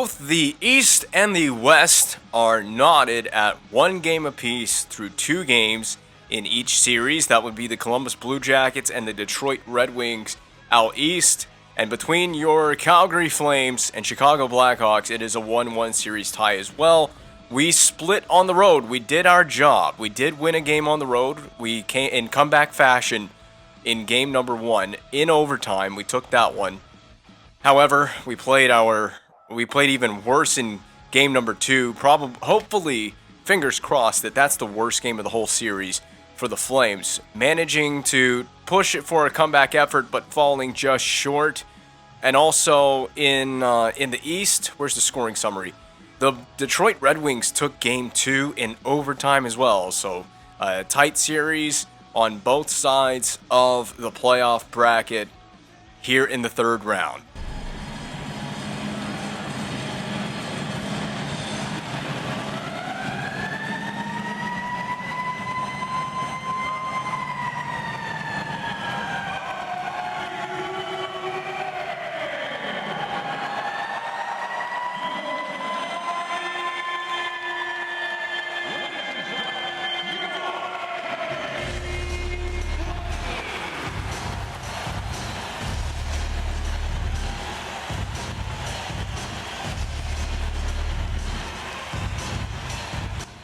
Both the East and the West are knotted at 1 game apiece through 2 games in each series. That would be the Columbus Blue Jackets and the Detroit Red Wings out east. And between your Calgary Flames and Chicago Blackhawks, it is a 1-1 series tie as well. We split on the road. We did our job. We did win a game on the road. We came in comeback fashion in game number 1 in overtime. We took that one. However, we played even worse in game number 2. Hopefully, fingers crossed that that's the worst game of the whole series for the Flames. Managing to push it for a comeback effort, but falling just short. And also in the East, where's the scoring summary? The Detroit Red Wings took game 2 in overtime as well. So a tight series on both sides of the playoff bracket here in the third round.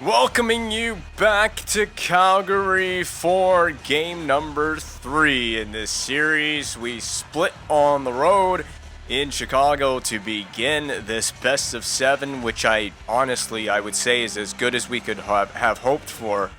Welcoming you back to Calgary for game number 3 in this series. We split on the road in Chicago to begin this best of 7, which I would say is as good as we could have hoped for,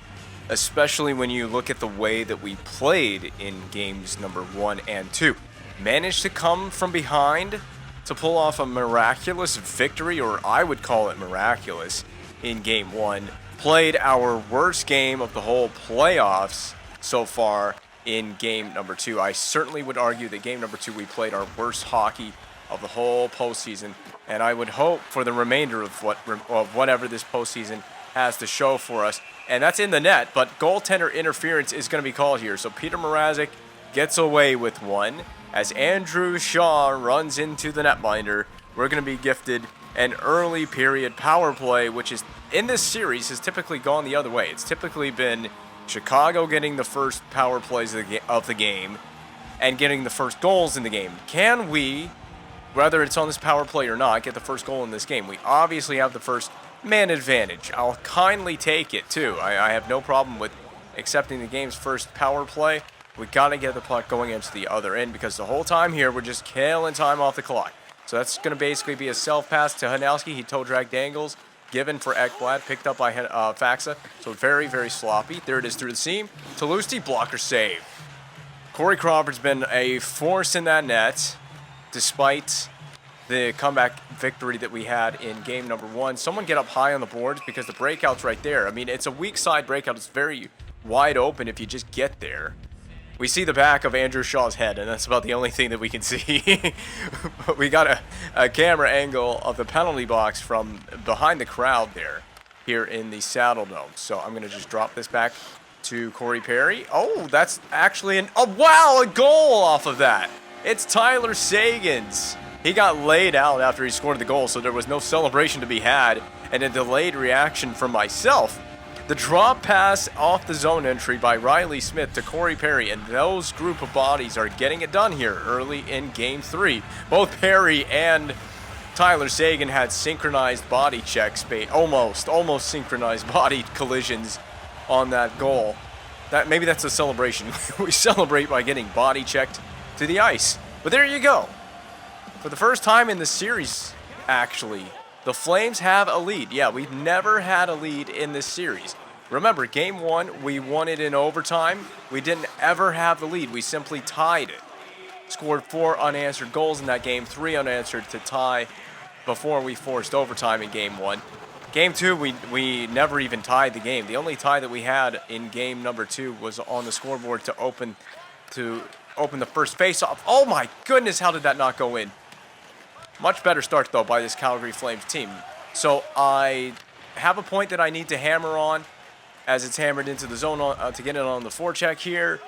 especially when you look at the way that we played in games number 1 and 2. Managed to come from behind to pull off a miraculous victory, or I would call it miraculous, in game 1. Played our worst game of the whole playoffs so far in game number 2. I certainly would argue that game number 2 we played our worst hockey of the whole postseason, and I would hope for the remainder of whatever this postseason has to show for us. And that's in the net, but goaltender interference is going to be called here. So Peter Mrazek gets away with one as Andrew Shaw runs into the netminder. We're going to be gifted an early period power play, which is in this series has typically gone the other way. It's typically been Chicago getting the first power plays of the game and getting the first goals in the game. Can we, whether it's on this power play or not, get the first goal in this game? We obviously have the first man advantage. I'll kindly take it too. I have no problem with accepting the game's first power play. We got to get the puck going into the other end because the whole time here we're just killing time off the clock. So that's going to basically be a self-pass to Hanowski. He toe drag dangles, given for Ekblad, picked up by Faxa. So very, very sloppy. There it is through the seam. Talusti, blocker save. Corey Crawford's been a force in that net, despite the comeback victory that we had in game number 1. Someone get up high on the boards because the breakout's right there. I mean, it's a weak side breakout. It's very wide open if you just get there. We see the back of Andrew Shaw's head, and that's about the only thing that we can see. But we got a camera angle of the penalty box from behind the crowd there, here in the Saddle Dome. So I'm going to just drop this back to Corey Perry. Oh, that's actually a goal off of that. It's Tyler Sagan's. He got laid out after he scored the goal, so there was no celebration to be had, and a delayed reaction from myself. The drop pass off the zone entry by Riley Smith to Corey Perry, and those group of bodies are getting it done here early in Game 3. Both Perry and Tyler Sagan had synchronized body checks, almost synchronized body collisions on that goal. Maybe that's a celebration. We celebrate by getting body checked to the ice. But there you go. For the first time in the series, actually, the Flames have a lead. Yeah, we've never had a lead in this series. Remember, Game 1, we won it in overtime. We didn't ever have the lead. We simply tied it. Scored 4 unanswered goals in that game, 3 unanswered to tie before we forced overtime in Game 1. Game 2, we never even tied the game. The only tie that we had in game number 2 was on the scoreboard to open the first faceoff. Oh my goodness, how did that not go in? Much better start, though, by this Calgary Flames team. So I have a point that I need to hammer on as it's hammered into the zone to get it on the forecheck here.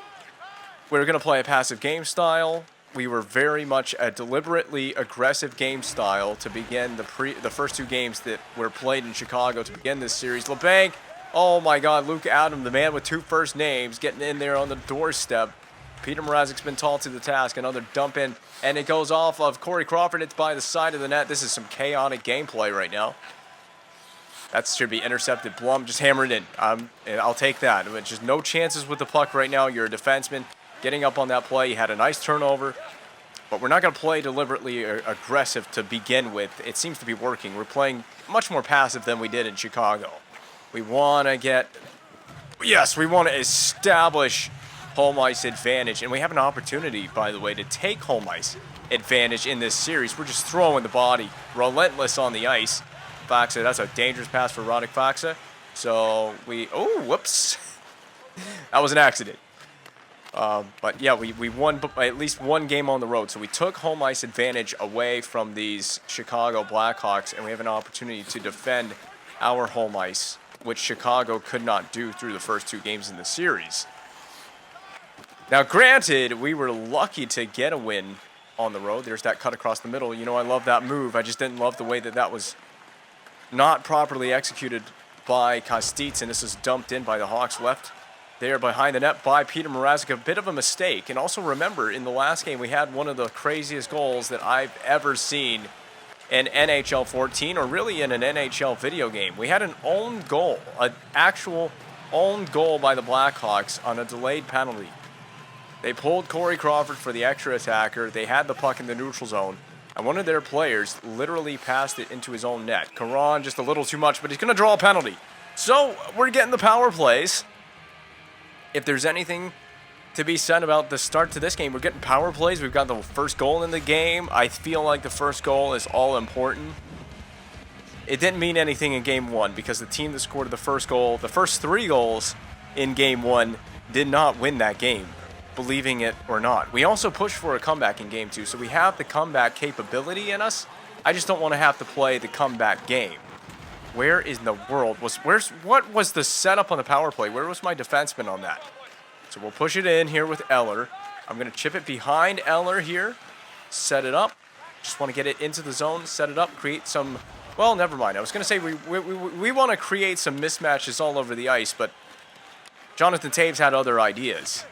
We're going to play a passive game style. we were very much a deliberately aggressive game style to begin the first two games that were played in Chicago to begin this series. LeBanc, oh my God, Luke Adam, the man with two first names, getting in there on the doorstep. Peter Mrazek's been tall to the task. Another dump in, and it goes off of Corey Crawford. It's by the side of the net. This is some chaotic gameplay right now. That should be intercepted. Blum just hammered in. And I'll take that. Just no chances with the puck right now. You're a defenseman. Getting up on that play. You had a nice turnover. But we're not going to play deliberately aggressive to begin with. It seems to be working. We're playing much more passive than we did in Chicago. We want to we want to establish home ice advantage. And we have an opportunity, by the way, to take home ice advantage in this series. We're just throwing the body, relentless on the ice. Faksa, that's a dangerous pass for Radek Faksa. So oh, whoops. That was an accident. But yeah, we won at least one game on the road. So we took home ice advantage away from these Chicago Blackhawks, and we have an opportunity to defend our home ice, which Chicago could not do through the first two games in the series. Now, granted, we were lucky to get a win on the road. There's that cut across the middle. You know, I love that move. I just didn't love the way that was not properly executed by Kostitsin. This is dumped in by the Hawks, left there behind the net by Peter Mrazek. A bit of a mistake. And also remember, in the last game, we had one of the craziest goals that I've ever seen in NHL 14, or really in an NHL video game. We had an own goal, an actual own goal by the Blackhawks on a delayed penalty. They pulled Corey Crawford for the extra attacker. They had the puck in the neutral zone. And one of their players literally passed it into his own net. Caron just a little too much, but he's going to draw a penalty. So we're getting the power plays. If there's anything to be said about the start to this game, we're getting power plays. We've got the first goal in the game. I feel like the first goal is all important. It didn't mean anything in game one because the team that scored the first goal, the first three goals in game one, did not win that game, believing it or not. We also pushed for a comeback in game two, so we have the comeback capability in us. I just don't want to have to play the comeback game. Where in the world what was the setup on the power play? Where was my defenseman on that? So we'll push it in here with Eller. I'm going to chip it behind Eller here. Set it up. Just want to get it into the zone, set it up, create some... Well, never mind. I was going to say we want to create some mismatches all over the ice, but Jonathan Taves had other ideas.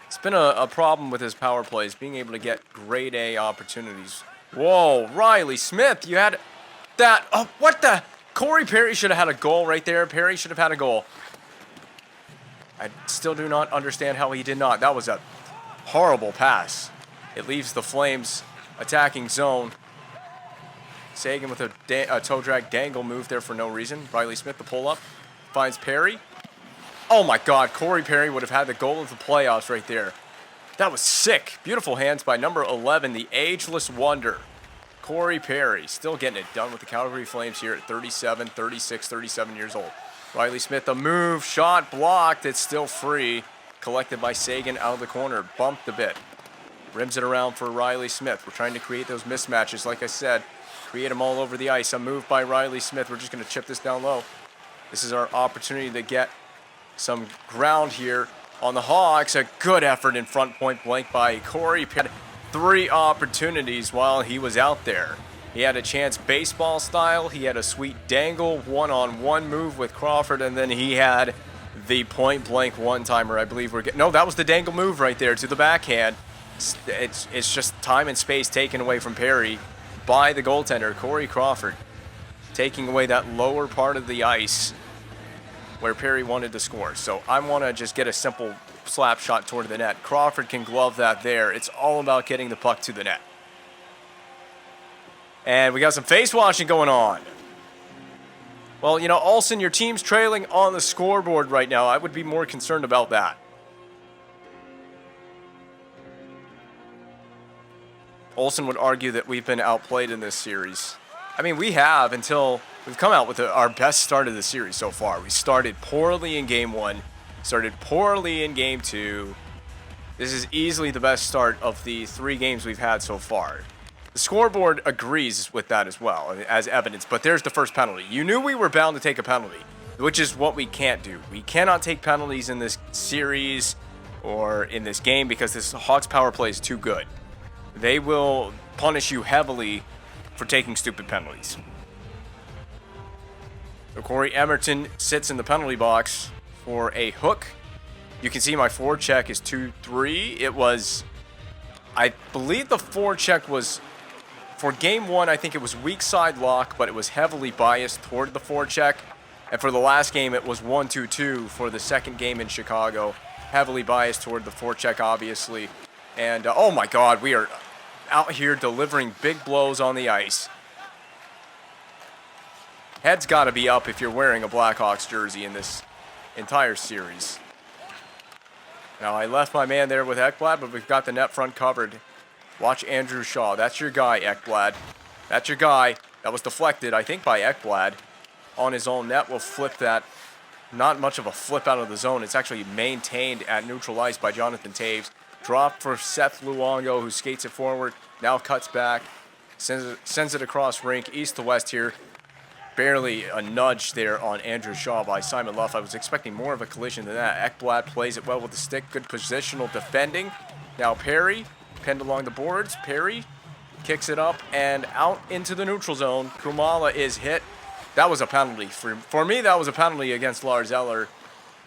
It's been a problem with his power plays, being able to get grade A opportunities. Whoa, Riley Smith, you had that. Oh, what the? Corey Perry should have had a goal right there. Perry should have had a goal. I still do not understand how he did not. That was a horrible pass. It leaves the Flames attacking zone. Sagan with a toe drag dangle move there for no reason. Riley Smith, the pull up, finds Perry. Oh my God, Corey Perry would have had the goal of the playoffs right there. That was sick. Beautiful hands by number 11, the ageless wonder. Corey Perry still getting it done with the Calgary Flames here at 37, 36, 37 years old. Riley Smith, a move, shot blocked. It's still free. Collected by Sagan out of the corner. Bumped a bit. Rims it around for Riley Smith. We're trying to create those mismatches, like I said. Create them all over the ice. A move by Riley Smith. We're just going to chip this down low. This is our opportunity to get some ground here on the Hawks. A good effort in front, point blank by Corey. He had 3 opportunities while he was out there. He had a chance baseball style. He had a sweet dangle one-on-one move with Crawford, and then he had the point blank one-timer. I believe no, that was the dangle move right there to the backhand. It's just time and space taken away from Perry by the goaltender, Corey Crawford, taking away that lower part of the ice where Perry wanted to score. So I want to just get a simple slap shot toward the net. Crawford can glove that there. It's all about getting the puck to the net. And we got some face washing going on. Well, you know, Olsen, your team's trailing on the scoreboard right now. I would be more concerned about that. Olsen would argue that we've been outplayed in this series. I mean, we have until we've come out with our best start of the series so far. We started poorly in game 1, started poorly in game 2. This is easily the best start of the 3 games we've had so far. The scoreboard agrees with that as well, as evidence, but there's the first penalty. You knew we were bound to take a penalty, which is what we can't do. We cannot take penalties in this series. or in this game because this Hawks power play is too good. They will punish you heavily for taking stupid penalties. So Corey Emerton sits in the penalty box for a hook. You can see my forecheck is 2-3. It was, I believe the forecheck was, for game one, I think it was weak side lock, but it was heavily biased toward the forecheck. And for the last game, it was 1-2-2 for the second game in Chicago. Heavily biased toward the forecheck, obviously. And, oh my God, we are out here delivering big blows on the ice. Head's got to be up if you're wearing a Blackhawks jersey in this entire series. Now, I left my man there with Ekblad, but we've got the net front covered. Watch Andrew Shaw. That's your guy, Ekblad. That's your guy. That was deflected, I think, by Ekblad. On his own net, will flip that. Not much of a flip out of the zone. It's actually maintained at neutral ice by Jonathan Toews. Drop for Seth Luongo, who skates it forward. Now cuts back. Sends it across rink, east to west here. Barely a nudge there on Andrew Shaw by Simon Luff. I was expecting more of a collision than that. Ekblad plays it well with the stick. Good positional defending. Now Perry, pinned along the boards. Perry kicks it up and out into the neutral zone. Kumala is hit. That was a penalty. For me, that was a penalty against Lars Eller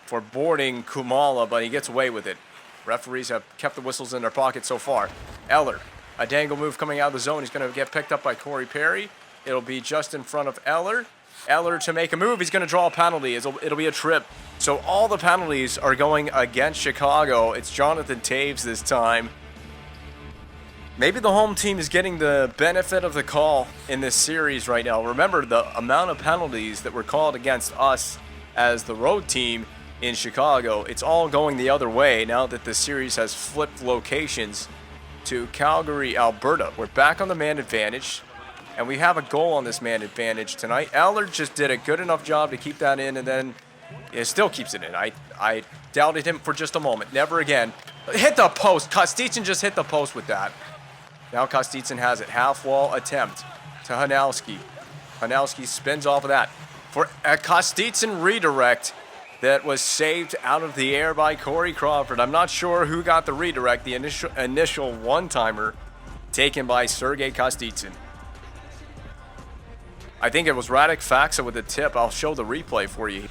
for boarding Kumala, but he gets away with it. Referees have kept the whistles in their pocket so far. Eller, a dangle move coming out of the zone. He's going to get picked up by Corey Perry. It'll be just in front of Eller. Eller to make a move. He's going to draw a penalty. It'll be a trip. So all the penalties are going against Chicago. It's Jonathan Toews this time. Maybe the home team is getting the benefit of the call in this series right now. Remember the amount of penalties that were called against us as the road team in Chicago. It's all going the other way now that the series has flipped locations to Calgary, Alberta. We're back on the man advantage. And we have a goal on this man advantage tonight. Eller just did a good enough job to keep that in, and then it still keeps it in. I doubted him for just a moment. Never again. Hit the post. Kostitsyn just hit the post with that. Now Kostitsyn has it. Half wall attempt to Hanowski. Hanowski spins off of that for a Kostitsyn redirect that was saved out of the air by Corey Crawford. I'm not sure who got the redirect. The initial one-timer taken by Sergei Kostitsyn. I think it was Radek Faksa with a tip. I'll show the replay for you.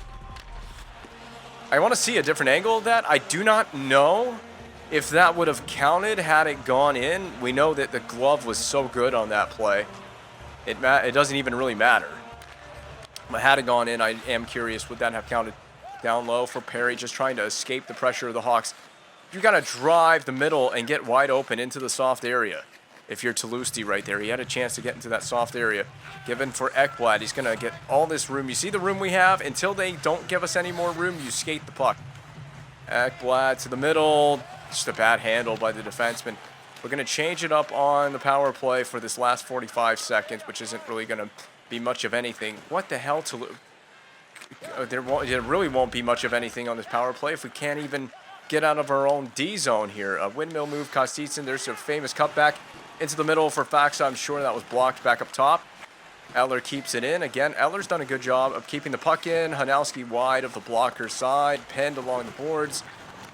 I want to see a different angle of that. I do not know if that would have counted had it gone in. We know that the glove was so good on that play. It doesn't even really matter. But had it gone in, I am curious, would that have counted? Down low for Perry, just trying to escape the pressure of the Hawks. You got to drive the middle and get wide open into the soft area. If you're Toulouse right there, he had a chance to get into that soft area. Given for Ekblad, he's going to get all this room. You see the room we have? Until they don't give us any more room, you skate the puck. Ekblad to the middle. Just a bad handle by the defenseman. We're going to change it up on the power play for this last 45 seconds, which isn't really going to be much of anything. What the hell, Toulouse? There really won't be much of anything on this power play if we can't even get out of our own D zone here. A windmill move, Kostitsyn. There's a famous cutback into the middle for Faksa. I'm sure that was blocked back up top. Eller keeps it in. Again, Eller's done a good job of keeping the puck in. Hanowski wide of the blocker side. Pinned along the boards.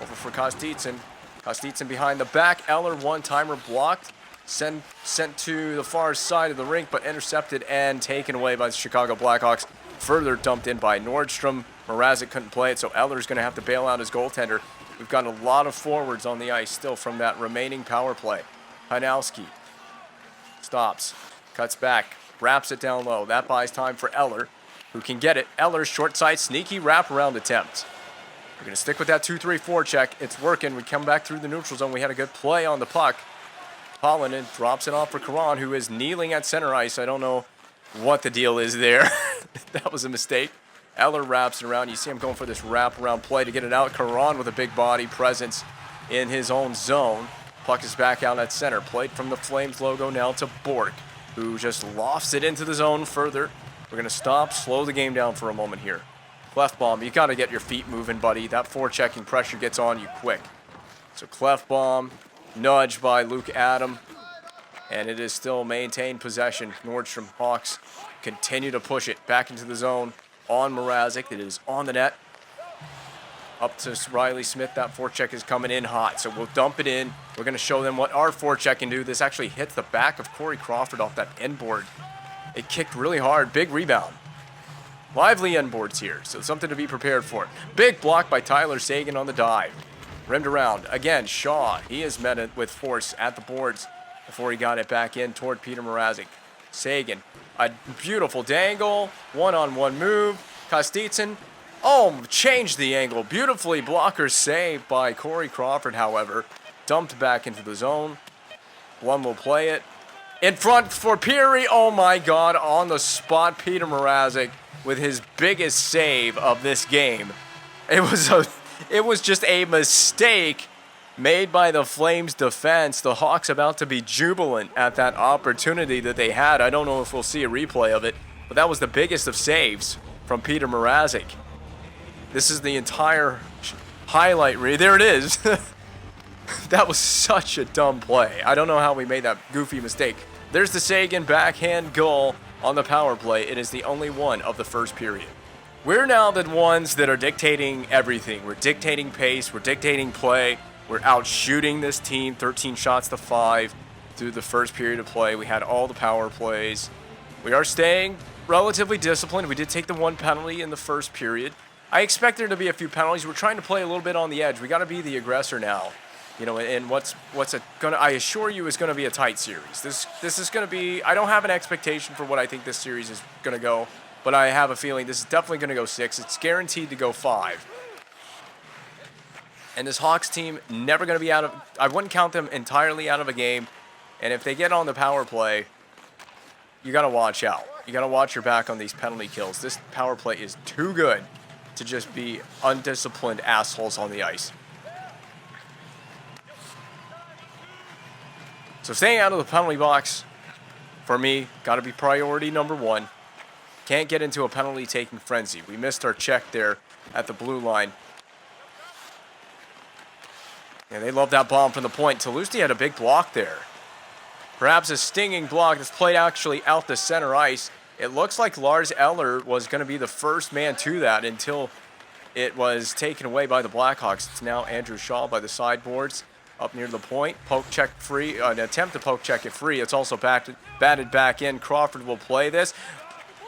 Over for Kostitsyn. Kostitsyn behind the back. Eller one-timer blocked. Sent to the far side of the rink, but intercepted and taken away by the Chicago Blackhawks. Further dumped in by Nordstrom. Mrazek couldn't play it, so Eller's going to have to bail out his goaltender. We've got a lot of forwards on the ice still from that remaining power play. Hanowski stops, cuts back, wraps it down low. That buys time for Eller, who can get it. Eller's short side, sneaky wraparound attempt. We're going to stick with that 2-3-4 check. It's working. We come back through the neutral zone. We had a good play on the puck. Polinen drops it off for Karan, who is kneeling at center ice. I don't know what the deal is there. That was a mistake. Eller wraps it around. You see him going for this wraparound play to get it out. Karan with a big body presence in his own zone. Puck is back out at center. Played from the Flames logo now to Bork, who just lofts it into the zone further. We're going to stop, slow the game down for a moment here. Clefbaum, you got to get your feet moving, buddy. That forechecking pressure gets on you quick. So Clefbaum, nudge by Luke Adam, and it is still maintained possession. Nordstrom Hawks continue to push it back into the zone on Mrazek. It is on the net. Up to Riley Smith. That forecheck is coming in hot, so we'll dump it in. We're going to show them what our forecheck can do. This actually hits the back of Corey Crawford off that end board. It kicked really hard. Big rebound. Lively end boards here, so something to be prepared for. Big block by Tyler Seguin on the dive. Rimmed around. Again, Shaw. He has met it with force at the boards before he got it back in toward Peter Mrazek. Seguin. A beautiful dangle. One-on-one move. Kostitsyn. Oh, changed the angle. Beautifully blocker saved by Corey Crawford, however. Dumped back into the zone. One will play it. In front for Peary. Oh, my God. On the spot, Peter Mrazek with his biggest save of this game. It was just a mistake made by the Flames defense. The Hawks about to be jubilant at that opportunity that they had. I don't know if we'll see a replay of it, but that was the biggest of saves from Peter Mrazek. This is the entire highlight reel. There it is. That was such a dumb play. I don't know how we made that goofy mistake. There's the Seguin backhand goal on the power play. It is the only one of the first period. We're now the ones that are dictating everything. We're dictating pace. We're dictating play. We're out shooting this team 13 shots to 5 through the first period of play. We had all the power plays. We are staying relatively disciplined. We did take the one penalty in the first period. I expect there to be a few penalties. We're trying to play a little bit on the edge. We got to be the aggressor now. You know, and I assure you is going to be a tight series. This is going to be, I don't have an expectation for what I think this series is going to go, but I have a feeling this is definitely going to go 6. It's guaranteed to go 5. And this Hawks team never going to be I wouldn't count them entirely out of a game. And if they get on the power play, you got to watch out. You got to watch your back on these penalty kills. This power play is too good to just be undisciplined assholes on the ice. So staying out of the penalty box, for me, got to be priority number 1. Can't get into a penalty-taking frenzy. We missed our check there at the blue line. And they love that bomb from the point. Toulouse had a big block there. Perhaps a stinging block that's played actually out the center ice. It looks like Lars Eller was going to be the first man to that until it was taken away by the Blackhawks. It's now Andrew Shaw by the sideboards up near the point. Poke check free, an attempt to poke check it free. It's also batted back in. Crawford will play this.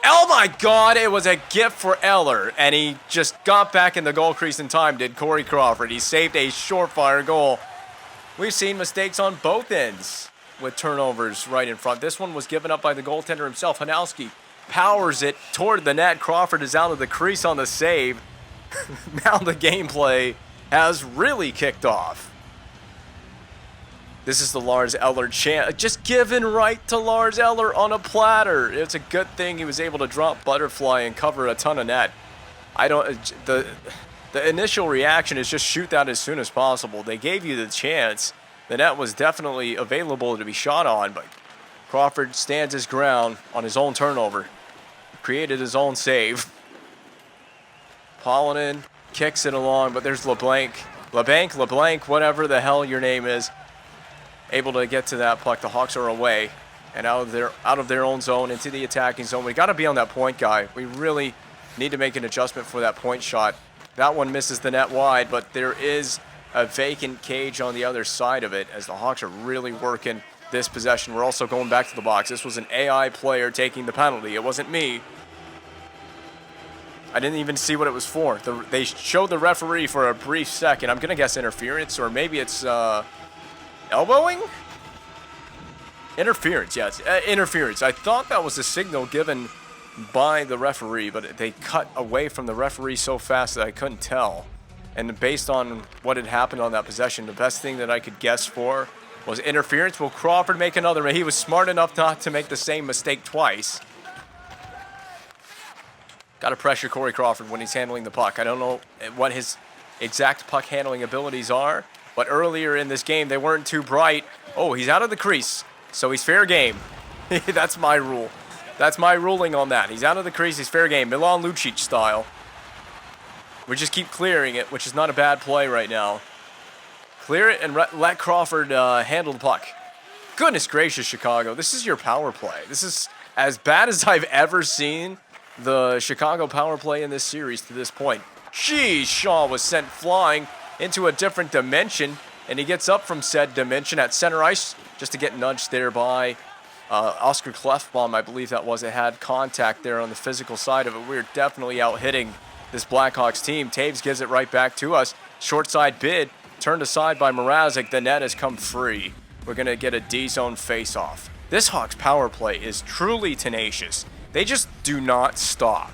Oh my God, it was a gift for Eller, and he just got back in the goal crease in time, did Corey Crawford. He saved a short-fire goal. We've seen mistakes on both ends with turnovers right in front. This one was given up by the goaltender himself. Hanowski powers it toward the net. Crawford is out of the crease on the save. Now the gameplay has really kicked off. This is the Lars Eller chance. Just given right to Lars Eller on a platter. It's a good thing he was able to drop butterfly and cover a ton of net. The initial reaction is just shoot that as soon as possible. They gave you the chance. The net was definitely available to be shot on, but Crawford stands his ground on his own turnover. Created his own save. Pollonen kicks it along, but there's LeBlanc, whatever the hell your name is, able to get to that puck. The Hawks are away and out of their own zone into the attacking zone. We got to be on that point guy. We really need to make an adjustment for that point shot. That one misses the net wide, but there is a vacant cage on the other side of it as the Hawks are really working this possession. We're also going back to the box. This was an AI player taking the penalty. It wasn't me. I didn't even see what it was for. They showed the referee for a brief second. I'm going to guess interference, or maybe it's elbowing? Interference, yes. Interference. I thought that was a signal given by the referee, but they cut away from the referee so fast that I couldn't tell. And based on what had happened on that possession, the best thing that I could guess for was interference. Will Crawford make another? He was smart enough not to make the same mistake twice. Got to pressure Corey Crawford when he's handling the puck. I don't know what his exact puck handling abilities are, but earlier in this game, they weren't too bright. Oh, he's out of the crease, so he's fair game. That's my rule. That's my ruling on that. He's out of the crease, he's fair game. Milan Lucic style. We just keep clearing it, which is not a bad play right now. Clear it and let Crawford handle the puck. Goodness gracious, Chicago. This is your power play. This is as bad as I've ever seen the Chicago power play in this series to this point. Geez, Shaw was sent flying into a different dimension, and he gets up from said dimension at center ice just to get nudged there by Oscar Clefbaum, I believe that was. It had contact there on the physical side of it. We're definitely out-hitting this Blackhawks team. Taves gives it right back to us. Short side bid, turned aside by Mrazek. The net has come free. We're going to get a D-zone face-off. This Hawks power play is truly tenacious. They just do not stop.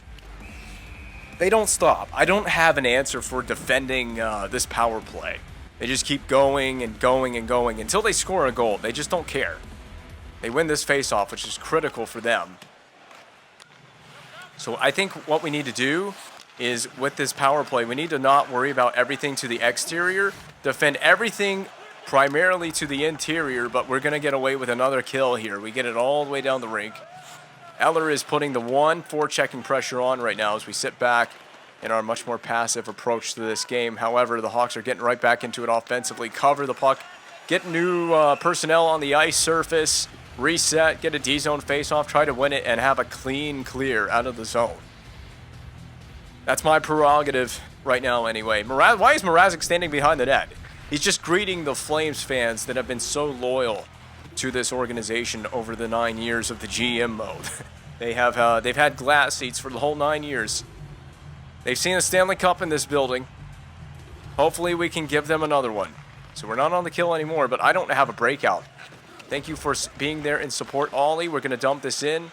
They don't stop. I don't have an answer for defending this power play. They just keep going and going and going until they score a goal. They just don't care. They win this face-off, which is critical for them. So I think what we need to do is, with this power play, we need to not worry about everything to the exterior, defend everything primarily to the interior, but we're going to get away with another kill here. We get it all the way down the rink. Eller is putting the forechecking pressure on right now as we sit back in our much more passive approach to this game. However, the Hawks are getting right back into it offensively, cover the puck, get new personnel on the ice surface, reset, get a D-zone face-off, try to win it, and have a clean clear out of the zone. That's my prerogative right now anyway. Why is Mrazek standing behind the net? He's just greeting the Flames fans that have been so loyal to this organization over the 9 years of the GM mode. They've had glass seats for the whole 9 years. They've seen a Stanley Cup in this building. Hopefully we can give them another one. So we're not on the kill anymore, but I don't have a breakout. Thank you for being there in support, Ollie. We're going to dump this in.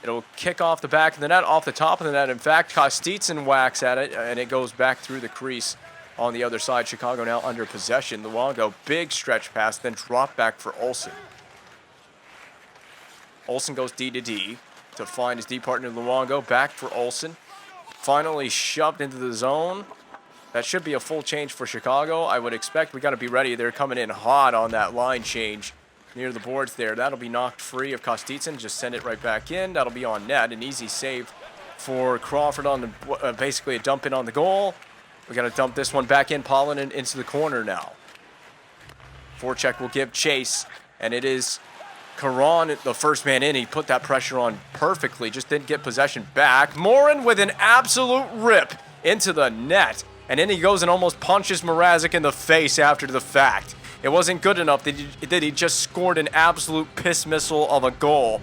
It'll kick off the back of the net, off the top of the net. In fact, Kostitsyn whacks at it, and it goes back through the crease on the other side. Chicago now under possession. Luongo, big stretch pass, then drop back for Olsen. Olsen goes D to D to find his D partner Luongo. Back for Olsen. Finally shoved into the zone. That should be a full change for Chicago. I would expect we got to be ready. They're coming in hot on that line change near the boards there. That'll be knocked free of Kostitsyn. Just send it right back in. That'll be on net. An easy save for Crawford on the basically a dump in on the goal. We got to dump this one back in. Pollen into the corner now. Forecheck will give chase, and it is Caron, the first man in. He put that pressure on perfectly. Just didn't get possession back. Morin with an absolute rip into the net, and then he goes and almost punches Mrazek in the face after the fact. It wasn't good enough that he just scored an absolute piss missile of a goal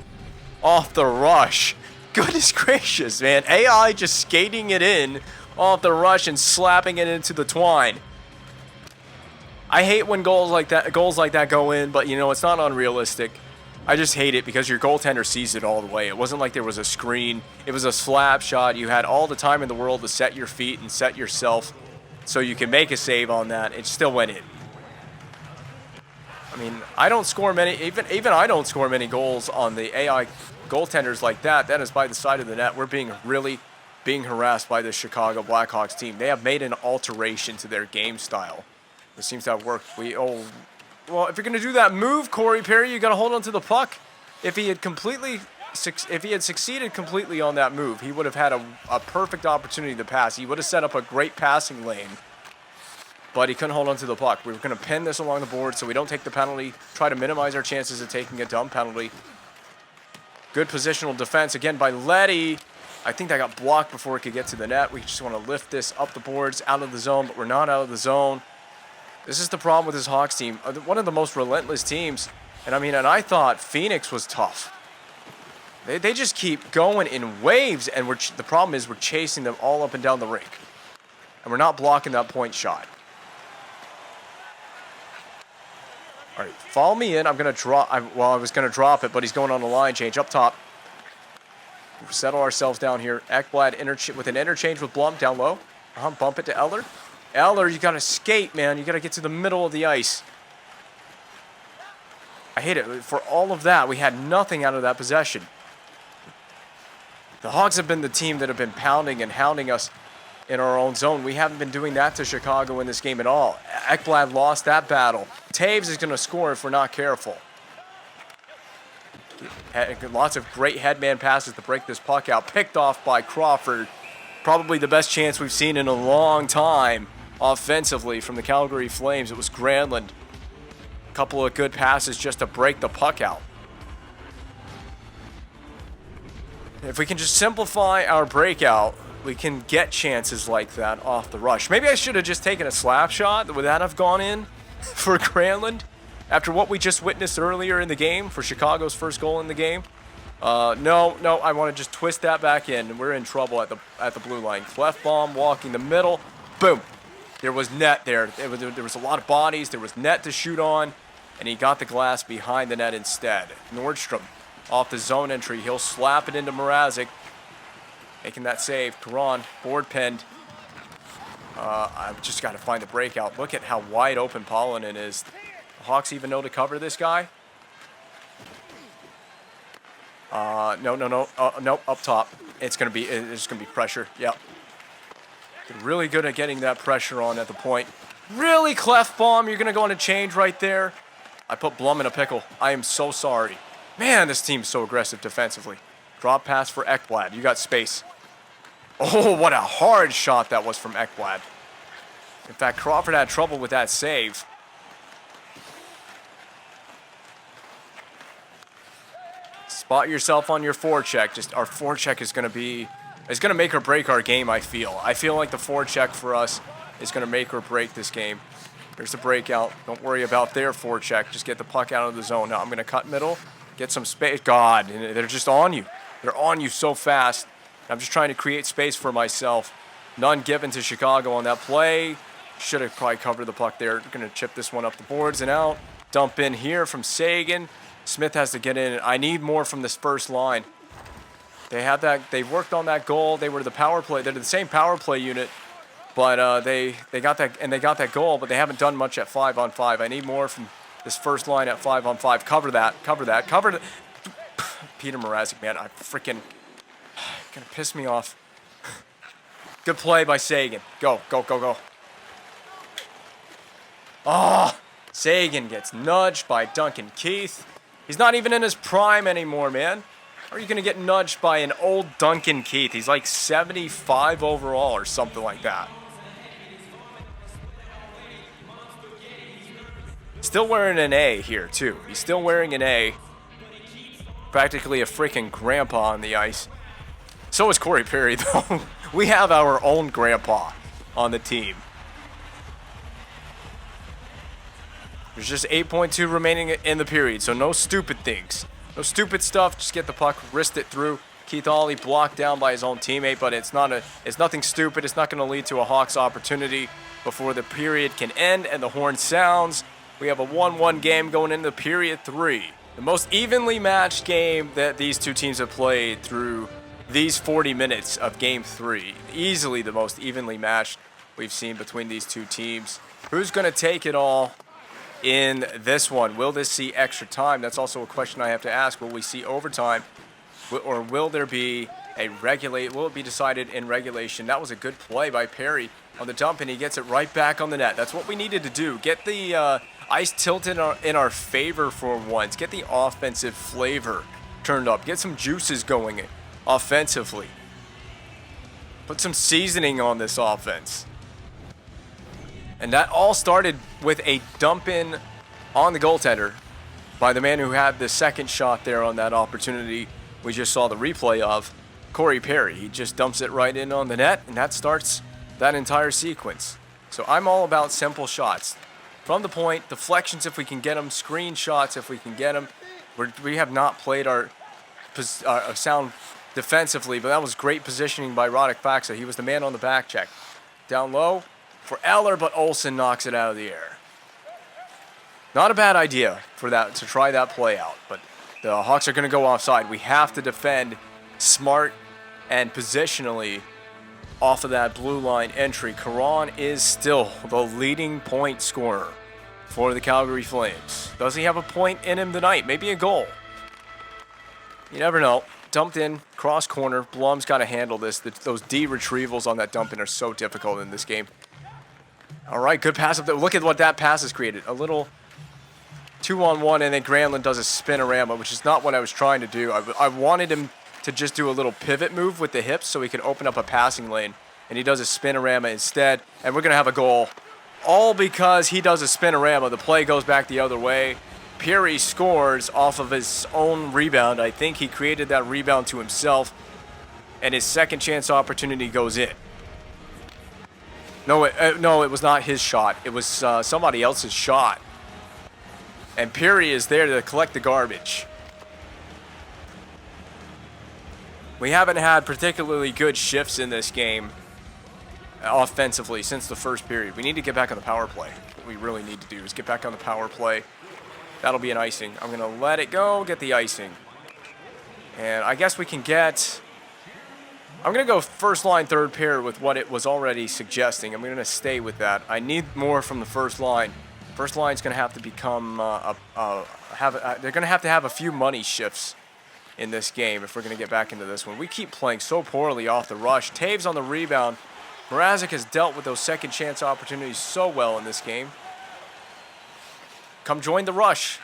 off the rush. Goodness gracious, man. AI just skating it in off the rush and slapping it into the twine. I hate when goals like that go in, but you know, it's not unrealistic. I just hate it because your goaltender sees it all the way. It wasn't like there was a screen. It was a slap shot. You had all the time in the world to set your feet and set yourself so you can make a save on that. It still went in. I mean, I don't score many, even I don't score many goals on the AI goaltenders like that. That is by the side of the net. We're really being harassed by the Chicago Blackhawks team. They have made an alteration to their game style. It seems to have worked. Well, if you're going to do that move, Corey Perry, you got to hold on to the puck. If he had succeeded completely on that move, he would have had a perfect opportunity to pass. He would have set up a great passing lane. But he couldn't hold on to the puck. We were going to pin this along the board so we don't take the penalty, try to minimize our chances of taking a dumb penalty. Good positional defense, again, by Leddy. I think that got blocked before it could get to the net. We just want to lift this up the boards, out of the zone, but we're not out of the zone. This is the problem with this Hawks team. One of the most relentless teams. And I thought Phoenix was tough. They just keep going in waves, and the problem is we're chasing them all up and down the rink. And we're not blocking that point shot. All right, follow me in. I'm going to drop. I was going to drop it, but he's going on the line change up top. We'll settle ourselves down here. Ekblad with an interchange with Blum down low. Bump it to Eller. Eller, you got to skate, man. You got to get to the middle of the ice. I hate it. For all of that, we had nothing out of that possession. The Hawks have been the team that have been pounding and hounding us in our own zone. We haven't been doing that to Chicago in this game at all. Ekblad lost that battle. Taves is going to score if we're not careful. Lots of great headman passes to break this puck out. Picked off by Crawford. Probably the best chance we've seen in a long time offensively from the Calgary Flames. It was Granlund. A couple of good passes just to break the puck out. If we can just simplify our breakout, we can get chances like that off the rush. Maybe I should have just taken a slap shot. Would that have gone in for Granlund after what we just witnessed earlier in the game for Chicago's first goal in the game? No, I want to just twist that back in, and we're in trouble at the blue line. Clef bomb, walking the middle, boom. There was net there. There was a lot of bodies. There was net to shoot on, and he got the glass behind the net instead. Nordstrom off the zone entry. He'll slap it into Mrazek, making that save. Karan, board pinned. I've just got to find the breakout. Look at how wide open Polinen is. The Hawks even know to cover this guy. No, up top. It's gonna be pressure. Yep. Really good at getting that pressure on at the point. Really, Clef bomb. You're gonna go on a change right there. I put Blum in a pickle. I am so sorry. Man, this team's so aggressive defensively. Drop pass for Ekblad. You got space. Oh, what a hard shot that was from Ekblad. In fact, Crawford had trouble with that save. Spot yourself on your forecheck. Just our forecheck is going to make or break our game, I feel. I feel like the forecheck for us is going to make or break this game. There's the breakout. Don't worry about their forecheck. Just get the puck out of the zone. Now I'm going to cut middle, get some space. God, they're just on you. They're on you so fast. I'm just trying to create space for myself. None given to Chicago on that play. Should have probably covered the puck there. Going to chip this one up the boards and out. Dump in here from Sagan. Smith has to get in. I need more from this first line. They have that. They worked on that goal. They were the power play. They're the same power play unit, but they got that, and they got that goal. But they haven't done much at 5-on-5. I need more from this first line at 5-on-5. Cover that. Peter Mrazek, man, I freaking gonna piss me off. Good play by Sagan. Go. Oh, Sagan gets nudged by Duncan Keith. He's not even in his prime anymore, man. How are you going to get nudged by an old Duncan Keith? He's like 75 overall or something like that. Still wearing an A here, too. He's still wearing an A. Practically a freaking grandpa on the ice. So is Corey Perry, though. We have our own grandpa on the team. There's just 8.2 remaining in the period, so no stupid things. No stupid stuff. Just get the puck, wrist it through. Keith Ollie blocked down by his own teammate, but it's nothing stupid. It's not going to lead to a Hawks opportunity before the period can end and the horn sounds. We have a 1-1 game going into period 3. The most evenly matched game that these two teams have played through these 40 minutes of game 3. Easily the most evenly matched we've seen between these two teams. Who's going to take it all in this one? Will this see extra time? That's also a question I have to ask. Will we see overtime, or will there be will it be decided in regulation? That was a good play by Perry on the dump, and he gets it right back on the net. That's what we needed to do. Get the ice tilted in our favor for once. Get the offensive flavor turned up. Get some juices going offensively. Put some seasoning on this offense. And that all started with a dump in on the goaltender by the man who had the second shot there on that opportunity we just saw the replay of, Corey Perry. He just dumps it right in on the net, and that starts that entire sequence. So I'm all about simple shots. From the point, deflections if we can get them, screen shots if we can get them. We have not played our sound defensively, but that was great positioning by Radek Faksa. He was the man on the back check. Down low for Eller, but Olsen knocks it out of the air. Not a bad idea for that, to try that play out, but the Hawks are going to go offside. We have to defend smart and positionally off of that blue line entry. Karan is still the leading point scorer for the Calgary Flames. Does he have a point in him tonight? Maybe a goal. You never know. Dumped in, cross corner. Blum's got to handle this. Those D retrievals on that dump in are so difficult in this game. All right, good pass up there. Look at what that pass has created. A little 2-on-1, and then Granlund does a spinorama, which is not what I was trying to do. I wanted him to just do a little pivot move with the hips so he could open up a passing lane, and he does a spinorama instead, and we're going to have a goal. All because he does a spinorama. The play goes back the other way. Perry scores off of his own rebound. I think he created that rebound to himself. and his second chance opportunity goes in. No, it was not his shot. It was somebody else's shot. And Peary is there to collect the garbage. We haven't had particularly good shifts in this game offensively since the first period. We need to get back on the power play. What we really need to do is get back on the power play. That'll be an icing. I'm going to let it go, get the icing. And I guess we can get... I'm going to go first line, third pair with what it was already suggesting. I'm going to stay with that. I need more from the first line. First line's going to have to become... they're going to have a few money shifts in this game if we're going to get back into this one. We keep playing so poorly off the rush. Taves on the rebound. Mrazek has dealt with those second chance opportunities so well in this game. Come join the rush.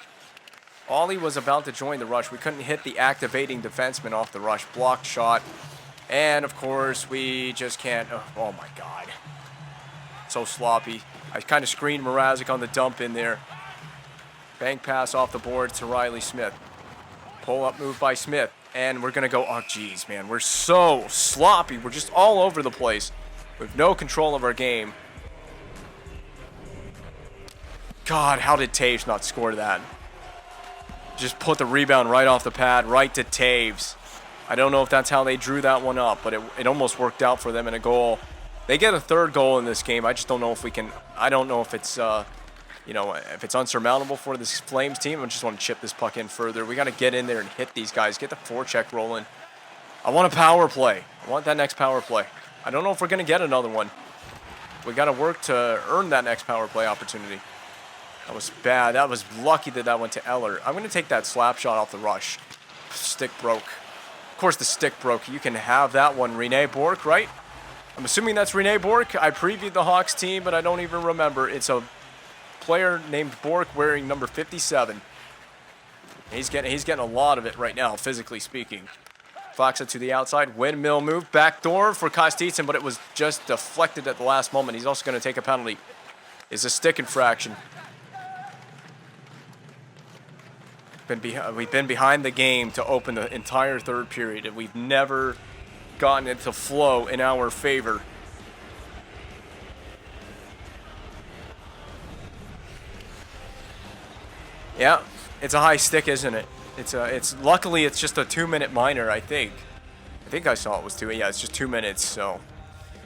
Ollie was about to join the rush. We couldn't hit the activating defenseman off the rush. Blocked shot. And, of course, we just can't... Oh, my God. So sloppy. I kind of screened Mrazek on the dump in there. Bank pass off the board to Riley Smith. Pull-up move by Smith. And we're going to go... Oh, geez, man. We're so sloppy. We're just all over the place. We have no control of our game. God, how did Taves not score that? Just put the rebound right off the pad, right to Taves. I don't know if that's how they drew that one up, but it almost worked out for them in a goal. They get a third goal in this game. I just don't know if we can... I don't know if it's, if it's unsurmountable for this Flames team. I just want to chip this puck in further. We got to get in there and hit these guys. Get the forecheck rolling. I want a power play. I want that next power play. I don't know if we're going to get another one. We got to work to earn that next power play opportunity. That was bad. That was lucky that went to Eller. I'm going to take that slap shot off the rush. Stick broke. Of course the stick broke. You can have that one. Rene Bourque, right? I'm assuming that's Rene Bourque. I previewed the Hawks team, but I don't even remember. It's a player named Bourque wearing number 57. He's getting a lot of it right now, physically speaking. Foxa to the outside. Windmill move. Backdoor for Kostitsin, but it was just deflected at the last moment. He's also going to take a penalty. It's a stick infraction. We've been behind the game to open the entire third period, and we've never gotten it to flow in our favor. Yeah, it's a high stick, isn't it? Luckily it's just a 2-minute minor, I think. I think I saw it was 2. Yeah, it's just 2 minutes, so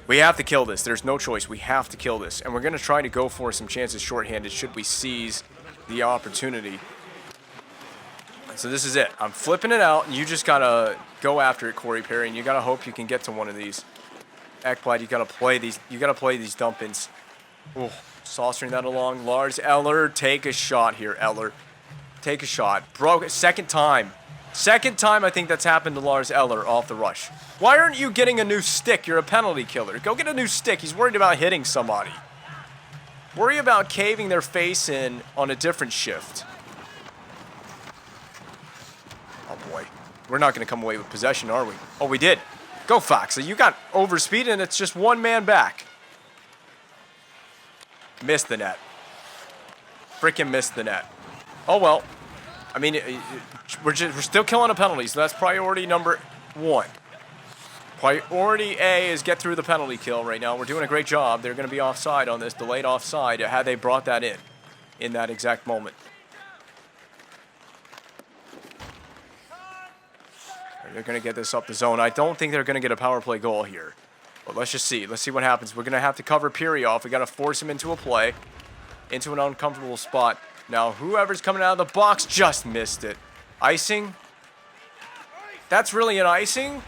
we have to kill this. There's no choice. We have to kill this, and we're going to try to go for some chances shorthanded should we seize the opportunity. So this is it. I'm flipping it out, and you just got to go after it, Corey Perry, and you got to hope you can get to one of these. Ekblad, you got to play these dump-ins. Ooh, saucering that along. Lars Eller, take a shot here, Eller. Take a shot. Broke it. Second time I think that's happened to Lars Eller off the rush. Why aren't you getting a new stick? You're a penalty killer. Go get a new stick. He's worried about hitting somebody. Worry about caving their face in on a different shift. Oh, boy. We're not going to come away with possession, are we? Oh, we did. Go, Foxa. You got overspeed, and it's just one man back. Missed the net. Freaking missed the net. Oh, well. I mean, we're still killing a penalty, so that's priority number 1. Priority A is get through the penalty kill right now. We're doing a great job. They're going to be offside on this, delayed offside, had they brought that in that exact moment. They're going to get this up the zone. I don't think they're going to get a power play goal here. But let's just see. Let's see what happens. We're going to have to cover Peary off. We got to force him into a play, into an uncomfortable spot. Now, whoever's coming out of the box just missed it. Icing? That's really an icing?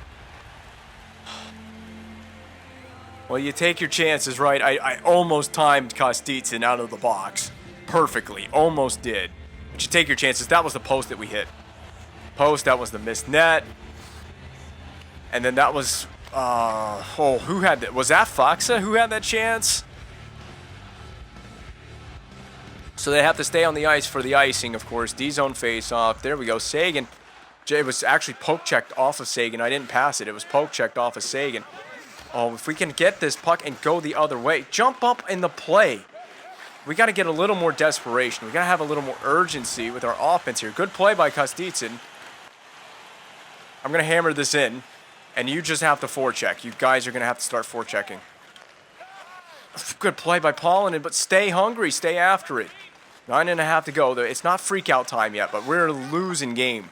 Well, you take your chances, right? I almost timed Kostitsin out of the box perfectly. Almost did. But you take your chances. That was the post that we hit. Post, that was the missed net. And then that was, who had that? Was that Foxa who had that chance? So they have to stay on the ice for the icing, of course. D-zone face-off. There we go. Sagan. It was actually poke-checked off of Sagan. I didn't pass it. It was poke-checked off of Sagan. Oh, if we can get this puck and go the other way. Jump up in the play. We got to get a little more desperation. We got to have a little more urgency with our offense here. Good play by Kostitsin. I'm going to hammer this in. And you just have to forecheck. You guys are going to have to start forechecking. Good play by Paulinen, but stay hungry. Stay after it. 9.5 to go. It's not freak out time yet, but we're losing game.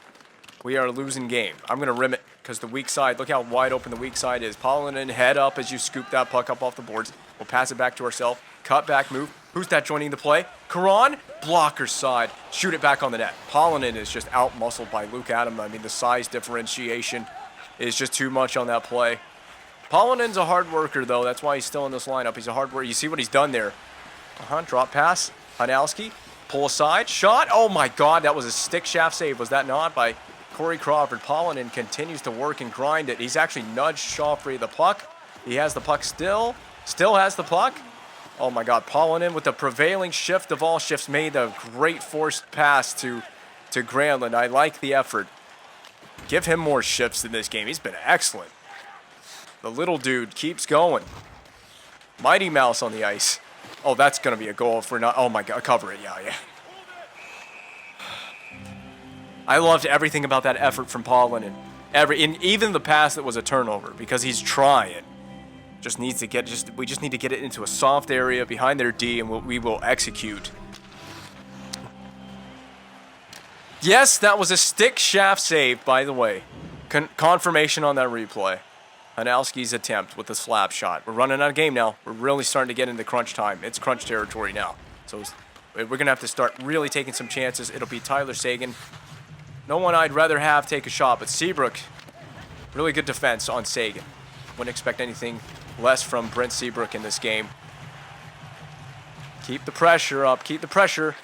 We are losing game. I'm going to rim it because the weak side, look how wide open the weak side is. Paulinen, head up as you scoop that puck up off the boards. We'll pass it back to ourselves. Cut back move. Who's that joining the play? Karan, blocker side. Shoot it back on the net. Paulinen is just out-muscled by Luke Adam. I mean, the size differentiation is just too much on that play. Paulinen's a hard worker, though. That's why he's still in this lineup. He's a hard worker. You see what he's done there. Drop pass. Hanowski. Pull aside. Shot. Oh, my God. That was a stick shaft save. Was that not? By Corey Crawford. Paulinen continues to work and grind it. He's actually nudged Shoffrey the puck. He has the puck still. Still has the puck. Oh, my God. Paulinen with the prevailing shift of all shifts made a great forced pass to Granlund. I like the effort. Give him more shifts in this game. He's been excellent. The little dude keeps going. Mighty Mouse on the ice. Oh, that's going to be a goal if we're not... Oh, my God. Cover it. Yeah. I loved everything about that effort from Paulinen. Even the pass that was a turnover, because he's trying. We just need to get it into a soft area behind their D, and we will execute. Yes, that was a stick shaft save, by the way. Confirmation on that replay. Hanowski's attempt with the slap shot. We're running out of game now. We're really starting to get into crunch time. It's crunch territory now. So we're going to have to start really taking some chances. It'll be Tyler Seguin. No one I'd rather have take a shot, but Seabrook, really good defense on Seguin. Wouldn't expect anything less from Brent Seabrook in this game. Keep the pressure up. Keep the pressure.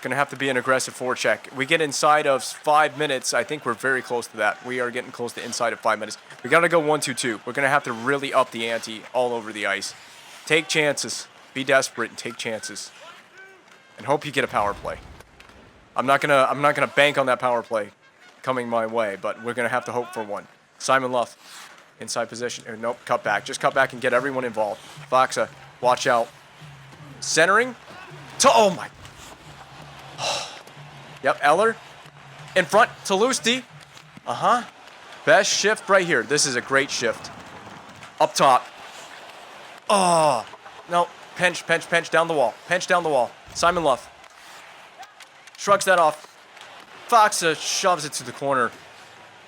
Going to have to be an aggressive forecheck. We get inside of 5 minutes. I think we're very close to that. We are getting close to inside of 5 minutes. We got to go 1-2-2. We're going to have to really up the ante all over the ice. Take chances. Be desperate and take chances. And hope you get a power play. I'm not gonna bank on that power play coming my way, but we're going to have to hope for one. Simon Luff, inside position. Nope, cut back. Just cut back and get everyone involved. Foxa, watch out. Centering. Oh my. Yep, Eller. In front to Lusty. Best shift right here. This is a great shift. Up top. Oh. No. Pinch down the wall. Pinch down the wall. Simon Luff. Shrugs that off. Foxa shoves it to the corner.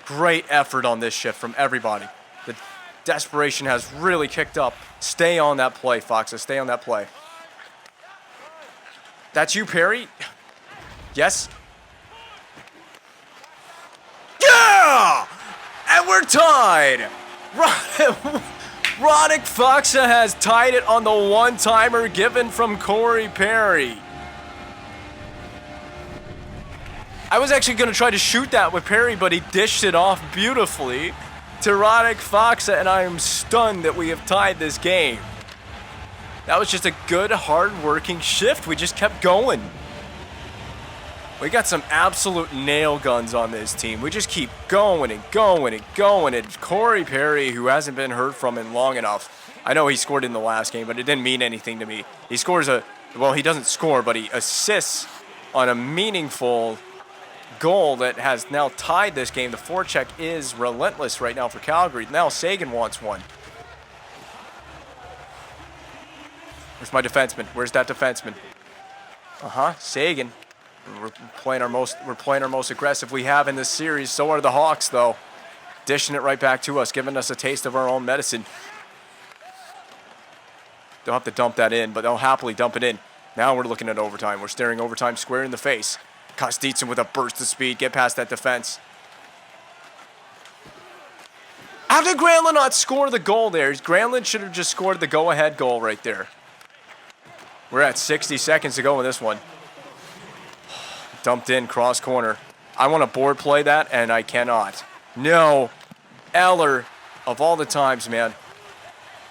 Great effort on this shift from everybody. The desperation has really kicked up. Stay on that play, Foxa. Stay on that play. That's you, Perry? Yes? Yeah! And we're tied! Roddick Foxa has tied it on the one-timer given from Corey Perry. I was actually going to try to shoot that with Perry, but he dished it off beautifully to Roddick Foxa, and I am stunned that we have tied this game. That was just a good, hard-working shift. We just kept going. We got some absolute nail guns on this team. We just keep going and going and going. And Corey Perry, who hasn't been heard from in long enough. I know he scored in the last game, but it didn't mean anything to me. He scores he doesn't score, but he assists on a meaningful goal that has now tied this game. The forecheck is relentless right now for Calgary. Now Seguin wants one. Where's my defenseman? Where's that defenseman? Seguin. We're playing our most aggressive we have in this series. So are the Hawks, though. Dishing it right back to us, giving us a taste of our own medicine. They'll have to dump that in, but they'll happily dump it in. Now we're looking at overtime. We're staring overtime square in the face. Kostitsin with a burst of speed. Get past that defense. How did Granlund not score the goal there? Granlund should have just scored the go-ahead goal right there. We're at 60 seconds to go in this one. Dumped in, cross corner. I want to board play that, and I cannot. No. Eller, of all the times, man.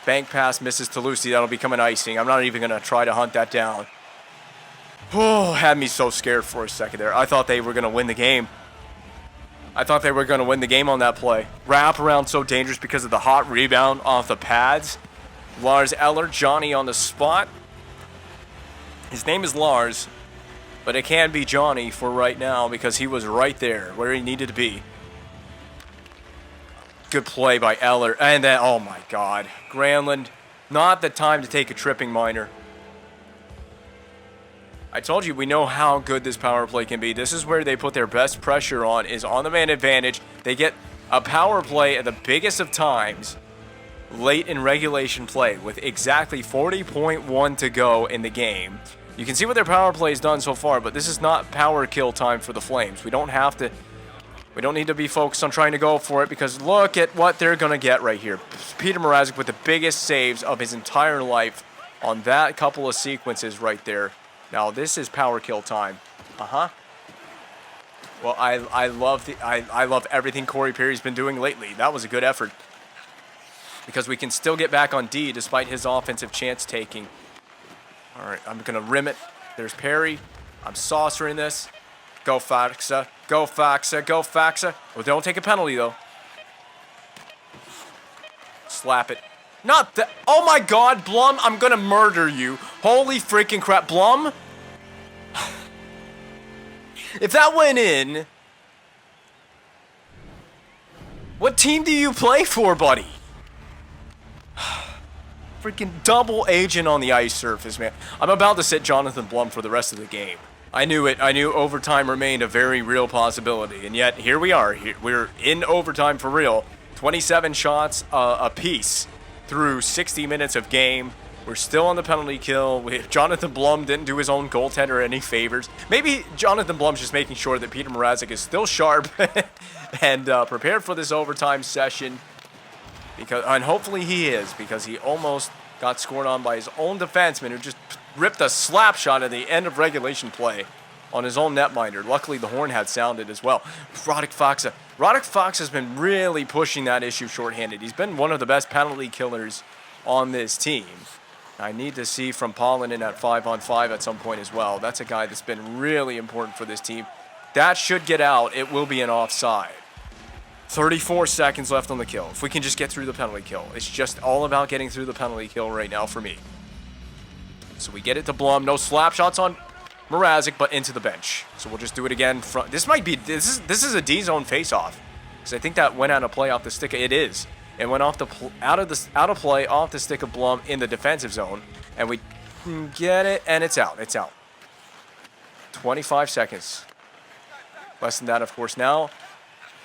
Bank pass misses to Lucy. That'll become an icing. I'm not even going to try to hunt that down. Oh, had me so scared for a second there. I thought they were going to win the game. I thought they were going to win the game on that play. Wrap around so dangerous because of the hot rebound off the pads. Lars Eller, Johnny on the spot. His name is Lars. But it can be Johnny for right now because he was right there where he needed to be. Good play by Eller. And then, oh my God. Granlund, not the time to take a tripping minor. I told you, we know how good this power play can be. This is where they put their best pressure on, is on the man advantage. They get a power play at the biggest of times late in regulation play with exactly 40.1 to go in the game. You can see what their power play has done so far, but this is not power kill time for the Flames. We don't need to be focused on trying to go for it, because look at what they're going to get right here. Peter Mrazek with the biggest saves of his entire life on that couple of sequences right there. Now, this is power kill time. Well, I love everything Corey Perry's been doing lately. That was a good effort, because we can still get back on D despite his offensive chance taking. All right, I'm going to rim it. There's Perry. I'm saucering this. Go Faxa. Go Faxa. Go Faxa. Well, don't take a penalty, though. Slap it. Not that. Oh, my God, Blum. I'm going to murder you. Holy freaking crap. Blum? If that went in, what team do you play for, buddy? Freaking double agent on the ice surface, man. I'm about to sit Jonathan Blum for the rest of the game. I knew it. I knew overtime remained a very real possibility. And yet, here we are. We're in overtime for real. 27 shots apiece through 60 minutes of game. We're still on the penalty kill. Jonathan Blum didn't do his own goaltender any favors. Maybe Jonathan Blum's just making sure that Peter Mrazek is still sharp and prepared for this overtime session. And hopefully he is, because he almost got scored on by his own defenseman, who just ripped a slap shot at the end of regulation play on his own netminder. Luckily, the horn had sounded as well. Radek Faksa. Radek Faksa has been really pushing that issue shorthanded. He's been one of the best penalty killers on this team. I need to see from Polinen at 5-on-5 at some point as well. That's a guy that's been really important for this team. That should get out. It will be an offside. 34 seconds left on the kill. If we can just get through the penalty kill. It's just all about getting through the penalty kill right now for me. So we get it to Blum. No slap shots on Mrazek, but into the bench. So we'll just do it again. This is a D-zone face-off, because I think that went out of play off the stick. It is. It went off out of play off the stick of Blum in the defensive zone, and we get it, and it's out. It's out. 25 seconds. Less than that, of course. Now,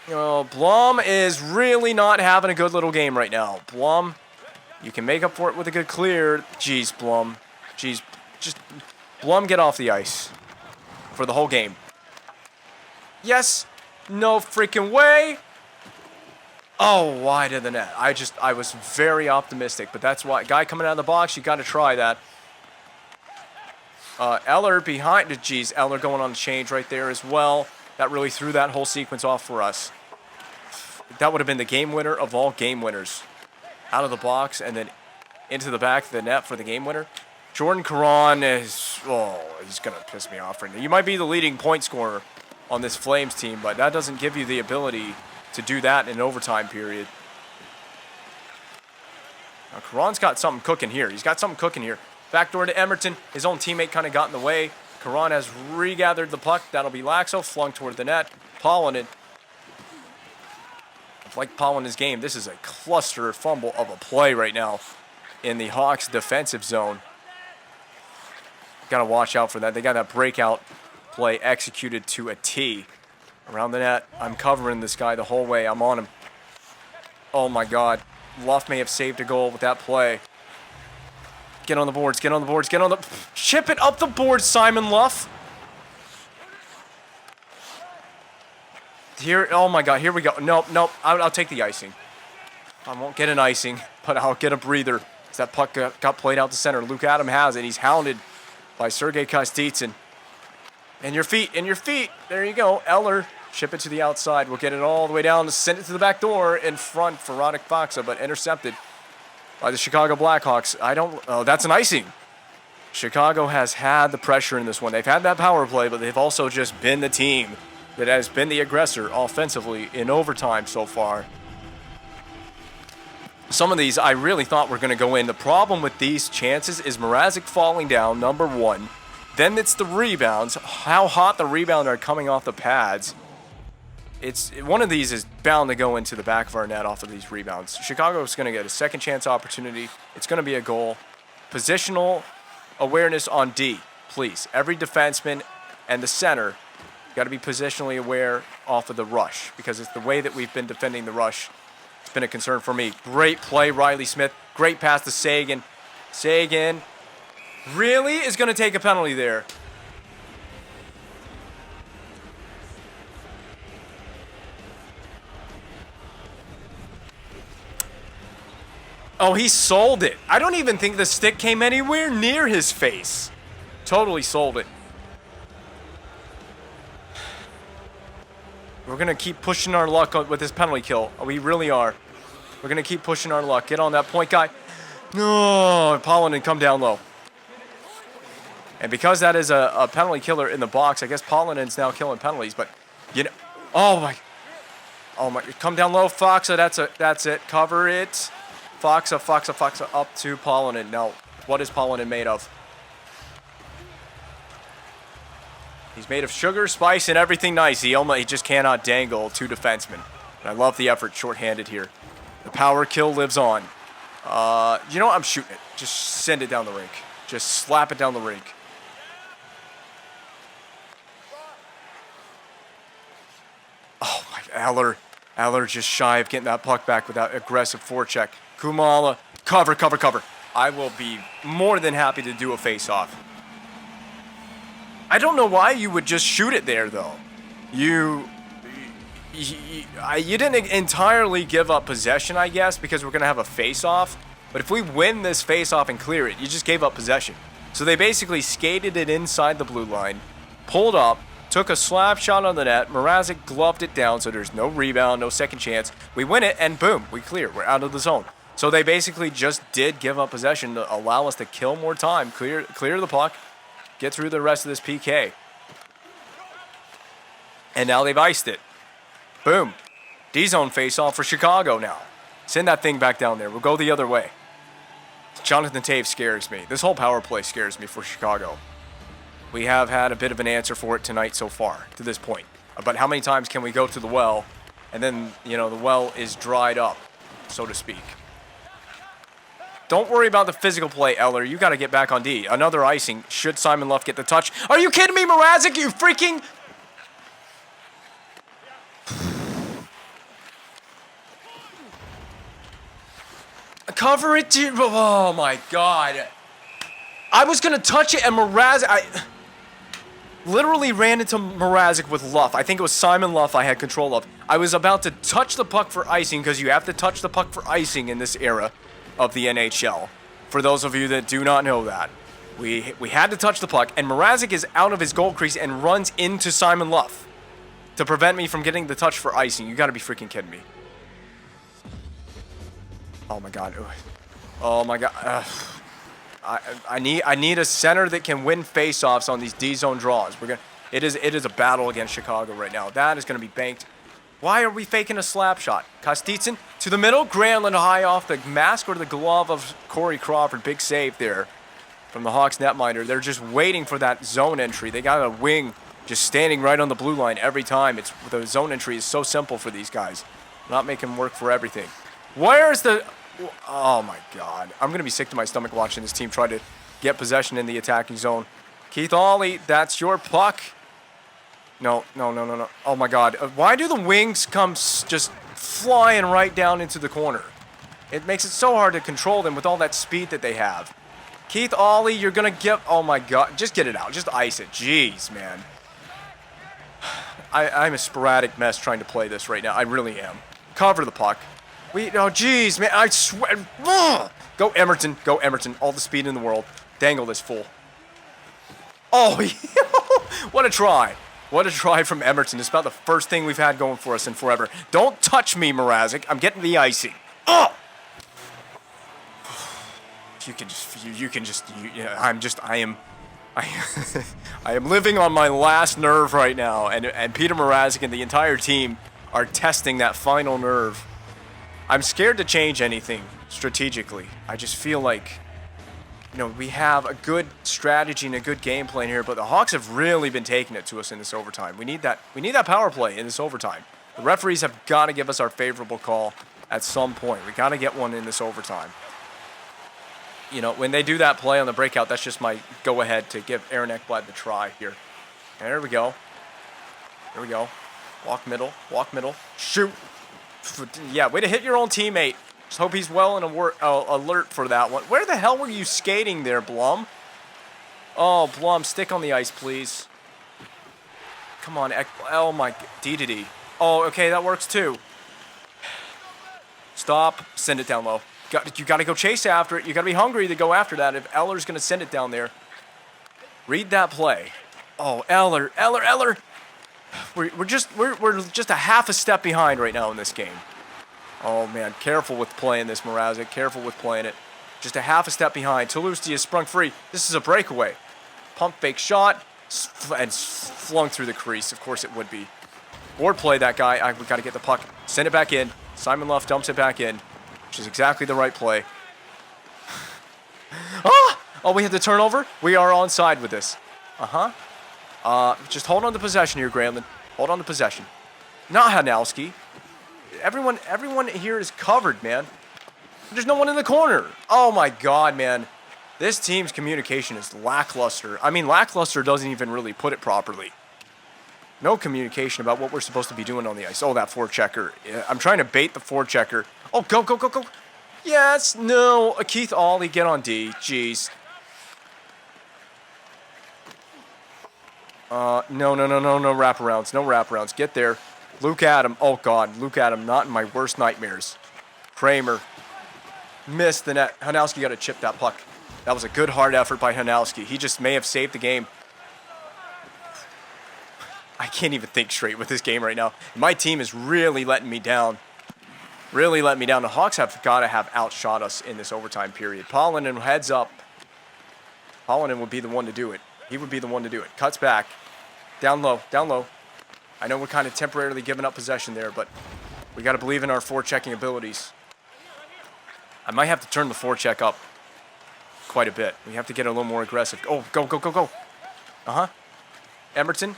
Blum is really not having a good little game right now. Blum, you can make up for it with a good clear. Jeez, Blum. Jeez, just Blum, get off the ice for the whole game. Yes. No freaking way. Oh, wide of the net. I was very optimistic, but that's why. Guy coming out of the box, you got to try that. Eller behind. Geez, Eller going on the change right there as well. That really threw that whole sequence off for us. That would have been the game winner of all game winners. Out of the box and then into the back of the net for the game winner. Jordan Caron is, he's going to piss me off right now. You might be the leading point scorer on this Flames team, but that doesn't give you the ability to do that in an overtime period. Now, Caron's got something cooking here. He's got something cooking here. Backdoor to Emerton. His own teammate kind of got in the way. Caron has regathered the puck. That'll be Laxo, flung toward the net. Polinen. Like Polinen's game, this is a cluster fumble of a play right now in the Hawks' defensive zone. Got to watch out for that. They got that breakout play executed to a T. Around the net. I'm covering this guy the whole way. I'm on him. Oh, my God. Luff may have saved a goal with that play. Get on the boards. Get on the boards. Get on the... Chip it up the board, Simon Luff. Here... Oh, my God. Here we go. Nope. I'll take the icing. I won't get an icing, but I'll get a breather. As that puck got played out to center. Luke Adam has it. He's hounded by Sergei Kostitsyn. And your feet. There you go. Eller. Chip it to the outside. We'll get it all the way down. Send it to the back door in front for Radek Faksa, but intercepted by the Chicago Blackhawks. Oh, that's an icing. Chicago has had the pressure in this one. They've had that power play, but they've also just been the team that has been the aggressor offensively in overtime so far. Some of these I really thought were going to go in. The problem with these chances is Mrazek falling down, number one. Then it's the rebounds. How hot the rebounds are coming off the pads. it's one of these is bound to go into the back of our net off of these rebounds. Chicago's going to get a second chance opportunity. It's going to be a goal. Positional awareness on D, please. Every defenseman and the center got to be positionally aware off of the rush because it's the way that we've been defending the rush. It's been a concern for me. Great play, Riley Smith. Great pass to Sagan. Sagan really is going to take a penalty there. Oh, he sold it. I don't even think the stick came anywhere near his face. Totally sold it. We're going to keep pushing our luck with this penalty kill. We really are. We're going to keep pushing our luck. Get on that point guy. No, Polinen, come down low. And because that is a penalty killer in the box, I guess Pollinen's now killing penalties. But, you know, oh my, come down low, Foxa. That's it. Cover it. Foxa up to Polinen. Now, what is Polinen made of? He's made of sugar, spice, and everything nice. He just cannot dangle two defensemen. And I love the effort shorthanded here. The power kill lives on. You know what? I'm shooting it. Just send it down the rink. Just slap it down the rink. Oh, my, Aller just shy of getting that puck back with that aggressive forecheck. Kumala, cover. I will be more than happy to do a face-off. I don't know why you would just shoot it there, though. You didn't entirely give up possession, I guess, because we're going to have a face-off. But if we win this face-off and clear it, you just gave up possession. So they basically skated it inside the blue line, pulled up, took a slap shot on the net. Mrazek gloved it down, so there's no rebound, no second chance. We win it, and boom, we clear. We're out of the zone. So they basically just did give up possession to allow us to kill more time, clear the puck, get through the rest of this PK. And now they've iced it. Boom. D-zone face-off for Chicago now. Send that thing back down there. We'll go the other way. Jonathan Toews scares me. This whole power play scares me for Chicago. We have had a bit of an answer for it tonight so far, to this point. But how many times can we go to the well, and then, the well is dried up, so to speak. Don't worry about the physical play, Eller. You got to get back on D. Another icing. Should Simon Luff get the touch? Are you kidding me, Mrazek? You freaking... Cover it, dude. Oh, my God. I was going to touch it, and Mrazek... literally ran into Mrazek with Luff. I think it was Simon Luff I had control of. I was about to touch the puck for icing, because you have to touch the puck for icing in this era of the NHL. For those of you that do not know that. We had to touch the puck, and Mrazek is out of his goal crease and runs into Simon Luff to prevent me from getting the touch for icing. You got to be freaking kidding me. Oh, my God. Oh, my God. I need a center that can win faceoffs on these D-zone draws. It is a battle against Chicago right now. That is going to be banked. Why are we faking a slap shot? Kostitsyn to the middle. Granlund high off the mask or the glove of Corey Crawford. Big save there from the Hawks netminder. They're just waiting for that zone entry. They got a wing just standing right on the blue line every time. The zone entry is so simple for these guys. Not making them work for everything. Where's the... Oh, my God. I'm going to be sick to my stomach watching this team try to get possession in the attacking zone. Keith Ollie, that's your puck. No. Oh, my God. Why do the wings come just flying right down into the corner? It makes it so hard to control them with all that speed that they have. Keith Ollie, you're going to get... Oh, my God. Just get it out. Just ice it. Jeez, man. I'm a sporadic mess trying to play this right now. I really am. Cover the puck. Oh, jeez, man. I swear. Ugh. Go Emerton. All the speed in the world. Dangle this fool. Oh, what a try. What a try from Emerton. It's about the first thing we've had going for us in forever. Don't touch me, Mrazek. I'm getting the icing. Oh! I am living on my last nerve right now, and Peter Mrazek and the entire team are testing that final nerve. I'm scared to change anything strategically. I just feel like, we have a good strategy and a good game plan here, but the Hawks have really been taking it to us in this overtime. We need that power play in this overtime. The referees have got to give us our favorable call at some point. We got to get one in this overtime. You know, when they do that play on the breakout, that's just my go-ahead to give Aaron Ekblad the try here. There we go. There we go. Walk middle, shoot. Yeah, way to hit your own teammate. Just hope he's well and alert for that one. Where the hell were you skating there, Blum? Oh, Blum, stick on the ice, please. Come on, oh my, D. Oh, okay, that works too. Stop, send it down low. You got to go chase after it. You got to be hungry to go after that if Eller's going to send it down there. Read that play. Oh, Eller. We're just a half a step behind right now in this game. Oh man, careful with playing this, Mrazek. Careful with playing it. Just a half a step behind. Toulouse has sprung free. This is a breakaway. Pump fake shot and flung through the crease. Of course it would be. Board play that guy. We got to get the puck. Send it back in. Simon Luff dumps it back in, which is exactly the right play. Oh, we had the turnover. We are onside with this. Just hold on to possession here, Granlund. Hold on to possession. Not Hanowski. Everyone here is covered, man. There's no one in the corner. Oh my God, man. This team's communication is lackluster. I mean, lackluster doesn't even really put it properly. No communication about what we're supposed to be doing on the ice. Oh, that forechecker. I'm trying to bait the forechecker. Oh, go. Yes, no. Keith Ollie, get on D. Jeez. No wraparounds. No wraparounds. Get there. Luke Adam. Oh, God. Luke Adam, not in my worst nightmares. Kramer. Missed the net. Hanowski got to chip that puck. That was a good, hard effort by Hanowski. He just may have saved the game. I can't even think straight with this game right now. My team is really letting me down. Really letting me down. The Hawks have got to have outshot us in this overtime period. Polinen heads up. Polinen would be the one to do it. He would be the one to do it. Cuts back. Down low. I know we're kind of temporarily giving up possession there, but we got to believe in our forechecking abilities. I might have to turn the forecheck up quite a bit. We have to get a little more aggressive. Oh, go. Emerton.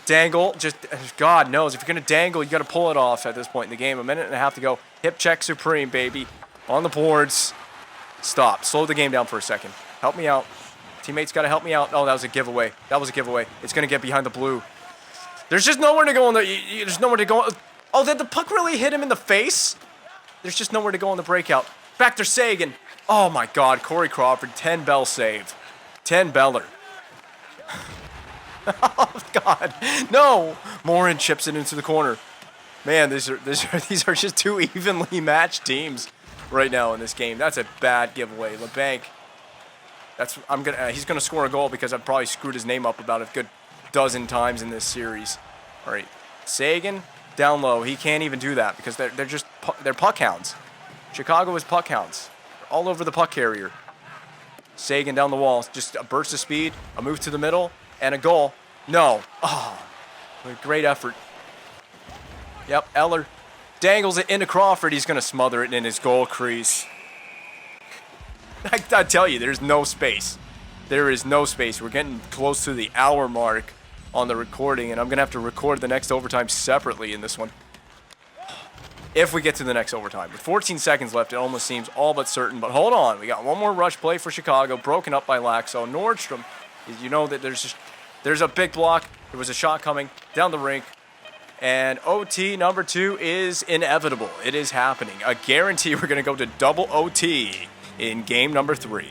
Dangle. Just, God knows, if you're going to dangle, you got to pull it off at this point in the game. A minute and a half to go. Hip check supreme, baby. On the boards. Stop. Slow the game down for a second. Help me out. Teammates got to help me out. Oh, that was a giveaway. It's going to get behind the blue. There's just nowhere to go there's nowhere to go. Oh, did the puck really hit him in the face? There's just nowhere to go on the breakout. Back to Sagan. Oh, my God. Corey Crawford, 10 bell save. 10 beller. Oh, God. No. Morin chips it into the corner. Man, these are just two evenly matched teams right now in this game. That's a bad giveaway. LeBanc. He's gonna score a goal because I've probably screwed his name up about a good dozen times in this series. All right, Sagan down low. He can't even do that because they're puck hounds. Chicago is puck hounds. They're all over the puck carrier. Sagan down the wall. Just a burst of speed, a move to the middle, and a goal. No. Oh, great effort. Yep, Eller dangles it into Crawford. He's gonna smother it in his goal crease. I tell you, there's no space. There is no space. We're getting close to the hour mark on the recording, and I'm going to have to record the next overtime separately in this one. If we get to the next overtime. With 14 seconds left, it almost seems all but certain. But hold on. We got one more rush play for Chicago, broken up by Laxo. Nordstrom, you know that there's a big block. There was a shot coming down the rink. And OT number 2 is inevitable. It is happening. A guarantee we're going to go to double OT in game number 3.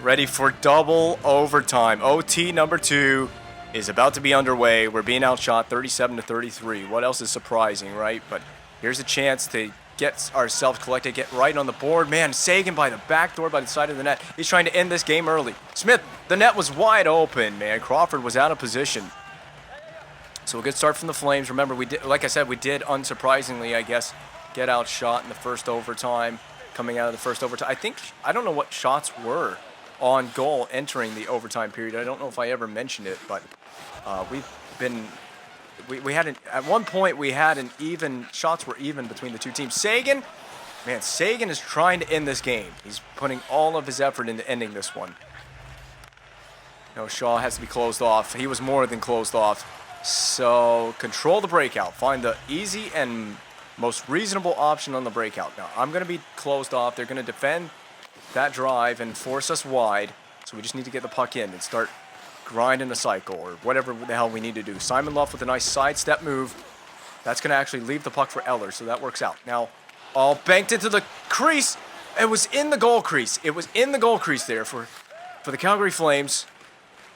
Ready for double overtime. OT number 2 is about to be underway. We're being outshot 37-33. What else is surprising, right? But here's a chance to get ourselves collected, get right on the board. Man, Sagan by the back door, by the side of the net. He's trying to end this game early. Smith, the net was wide open, man. Crawford was out of position. So a good start from the Flames. Remember, we did, like I said, we did unsurprisingly, I guess, get outshot in the first overtime. Coming out of the first overtime. I don't know what shots were on goal entering the overtime period. I don't know if I ever mentioned it, but we had at one point we had an even, shots were even between the two teams. Sagan is trying to end this game. He's putting all of his effort into ending this one. No, Shaw has to be closed off. He was more than closed off. So control the breakout. Find the easy and most reasonable option on the breakout. Now, I'm going to be closed off. They're going to defend that drive and force us wide. So we just need to get the puck in and start grinding a cycle or whatever the hell we need to do. Simon Luff with a nice sidestep move. That's going to actually leave the puck for Eller, so that works out. Now, all banked into the crease. It was in the goal crease. It was in the goal crease there for the Calgary Flames.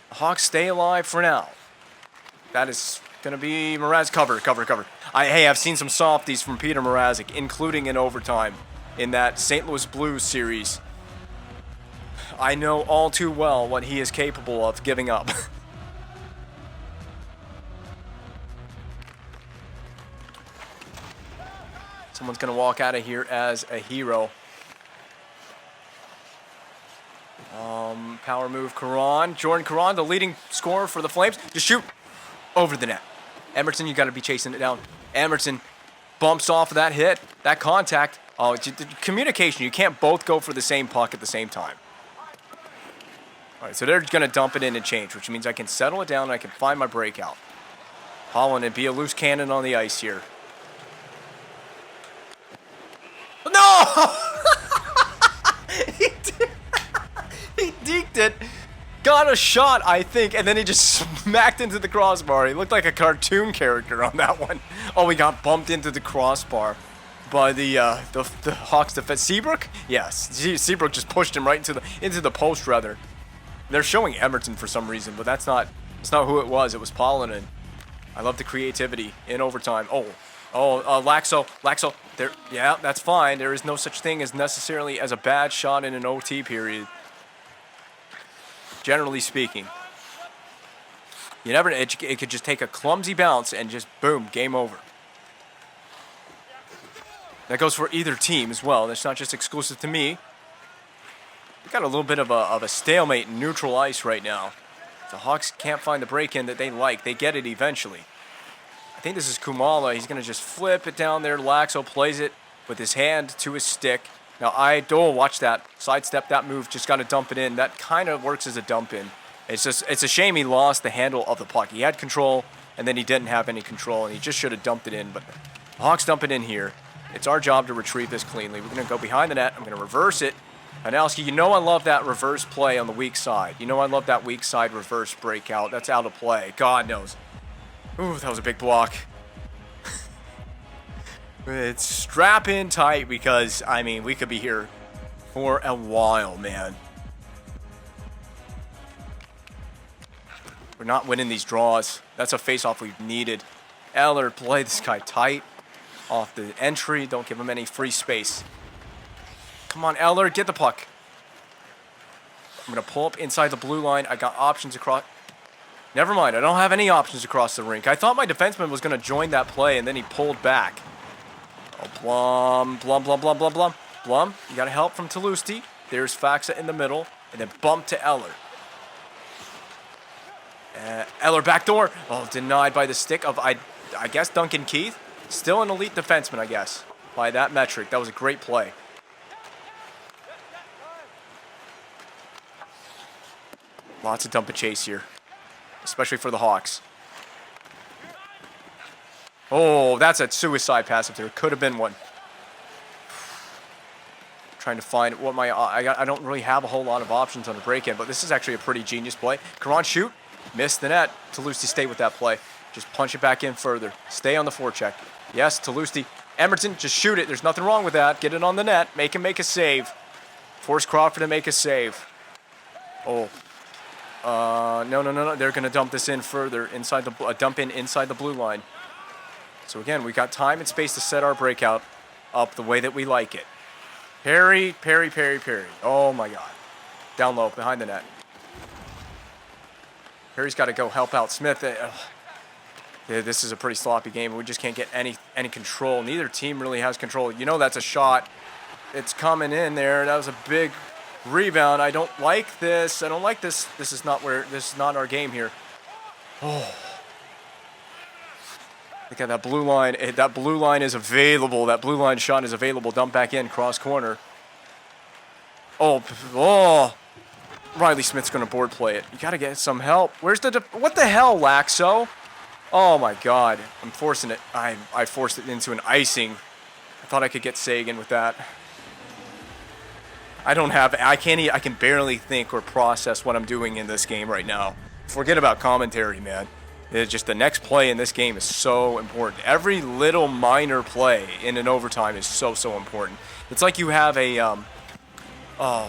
The Hawks stay alive for now. That is going to be Mrazek. Cover. Hey, I've seen some softies from Peter Mrazek, including in overtime in that St. Louis Blues series. I know all too well what he is capable of giving up. Someone's going to walk out of here as a hero. Power move, Caron. Jordan Caron, the leading scorer for the Flames. Just shoot over the net. Emerson, you got to be chasing it down. Emerson bumps off of that hit, that contact. Oh, communication. You can't both go for the same puck at the same time. All right, so they're going to dump it in and change, which means I can settle it down and I can find my breakout. Holland and be a loose cannon on the ice here. No! He deked it, got a shot, I think, and then he just smacked into the crossbar. He looked like a cartoon character on that one. Oh, he got bumped into the crossbar by the Hawks defense. Seabrook? Yes, Seabrook just pushed him right into the post, rather. They're showing Emerson for some reason, but that's not who it was. It was Polinen. I love the creativity in overtime. Laxo. There, yeah, that's fine. There is no such thing as necessarily as a bad shot in an OT period. Generally speaking, you never. It could just take a clumsy bounce and just boom, game over. That goes for either team as well. That's not just exclusive to me. We got a little bit of a stalemate in neutral ice right now. The Hawks can't find the break-in that they like. They get it eventually. I think this is Kumala. He's going to just flip it down there. Laxo plays it with his hand to his stick. Now, watch that. Sidestep that move. Just got to dump it in. That kind of works as a dump in. It's a shame he lost the handle of the puck. He had control, and then he didn't have any control, and he just should have dumped it in. But the Hawks dump it in here. It's our job to retrieve this cleanly. We're going to go behind the net. I'm going to reverse it. Anelski, you know I love that reverse play on the weak side. You know I love that weak side reverse breakout. That's out of play. God knows. Ooh, that was a big block. It's strap in tight because, I mean, we could be here for a while, man. We're not winning these draws. That's a face-off we've needed. Eller, play this guy tight off the entry. Don't give him any free space. Come on, Eller, get the puck. I'm going to pull up inside the blue line. I got options across. Never mind, I don't have any options across the rink. I thought my defenseman was going to join that play, and then he pulled back. Oh, Blum. You got help from Talusti. There's Faxa in the middle, and then bump to Eller. Eller backdoor. Oh, denied by the stick of, I guess, Duncan Keith. Still an elite defenseman, I guess, by that metric. That was a great play. Lots of dump and chase here, especially for the Hawks. Oh, that's a suicide pass if there could have been one. Trying to find what I don't really have a whole lot of options on the break-in, but this is actually a pretty genius play. Caron shoot, missed the net. Talusti stay with that play. Just punch it back in further. Stay on the forecheck. Yes, Talusti. Emerson, just shoot it. There's nothing wrong with that. Get it on the net. Make him make a save. Force Crawford to make a save. Oh. No. They're going to dump this in further inside the dump in inside the blue line. So again, we got time and space to set our breakout up the way that we like it. Perry. Oh my God. Down low, behind the net. Perry's got to go help out Smith. This is a pretty sloppy game. We just can't get any control. Neither team really has control. You know that's a shot. It's coming in there. That was a big rebound. I don't like this. This is not our game here. Oh. Look at that blue line. That blue line is available. That blue line shot is available. Dump back in, cross corner. Oh. Riley Smith's going to board play it. You got to get some help. What the hell, Laxo? Oh my god. I'm forcing it. I forced it into an icing. I thought I could get Sagan with that. I can barely think or process what I'm doing in this game right now. Forget about commentary, man. It's just the next play in this game is so important. Every little minor play in an overtime is so important. It's like you have a,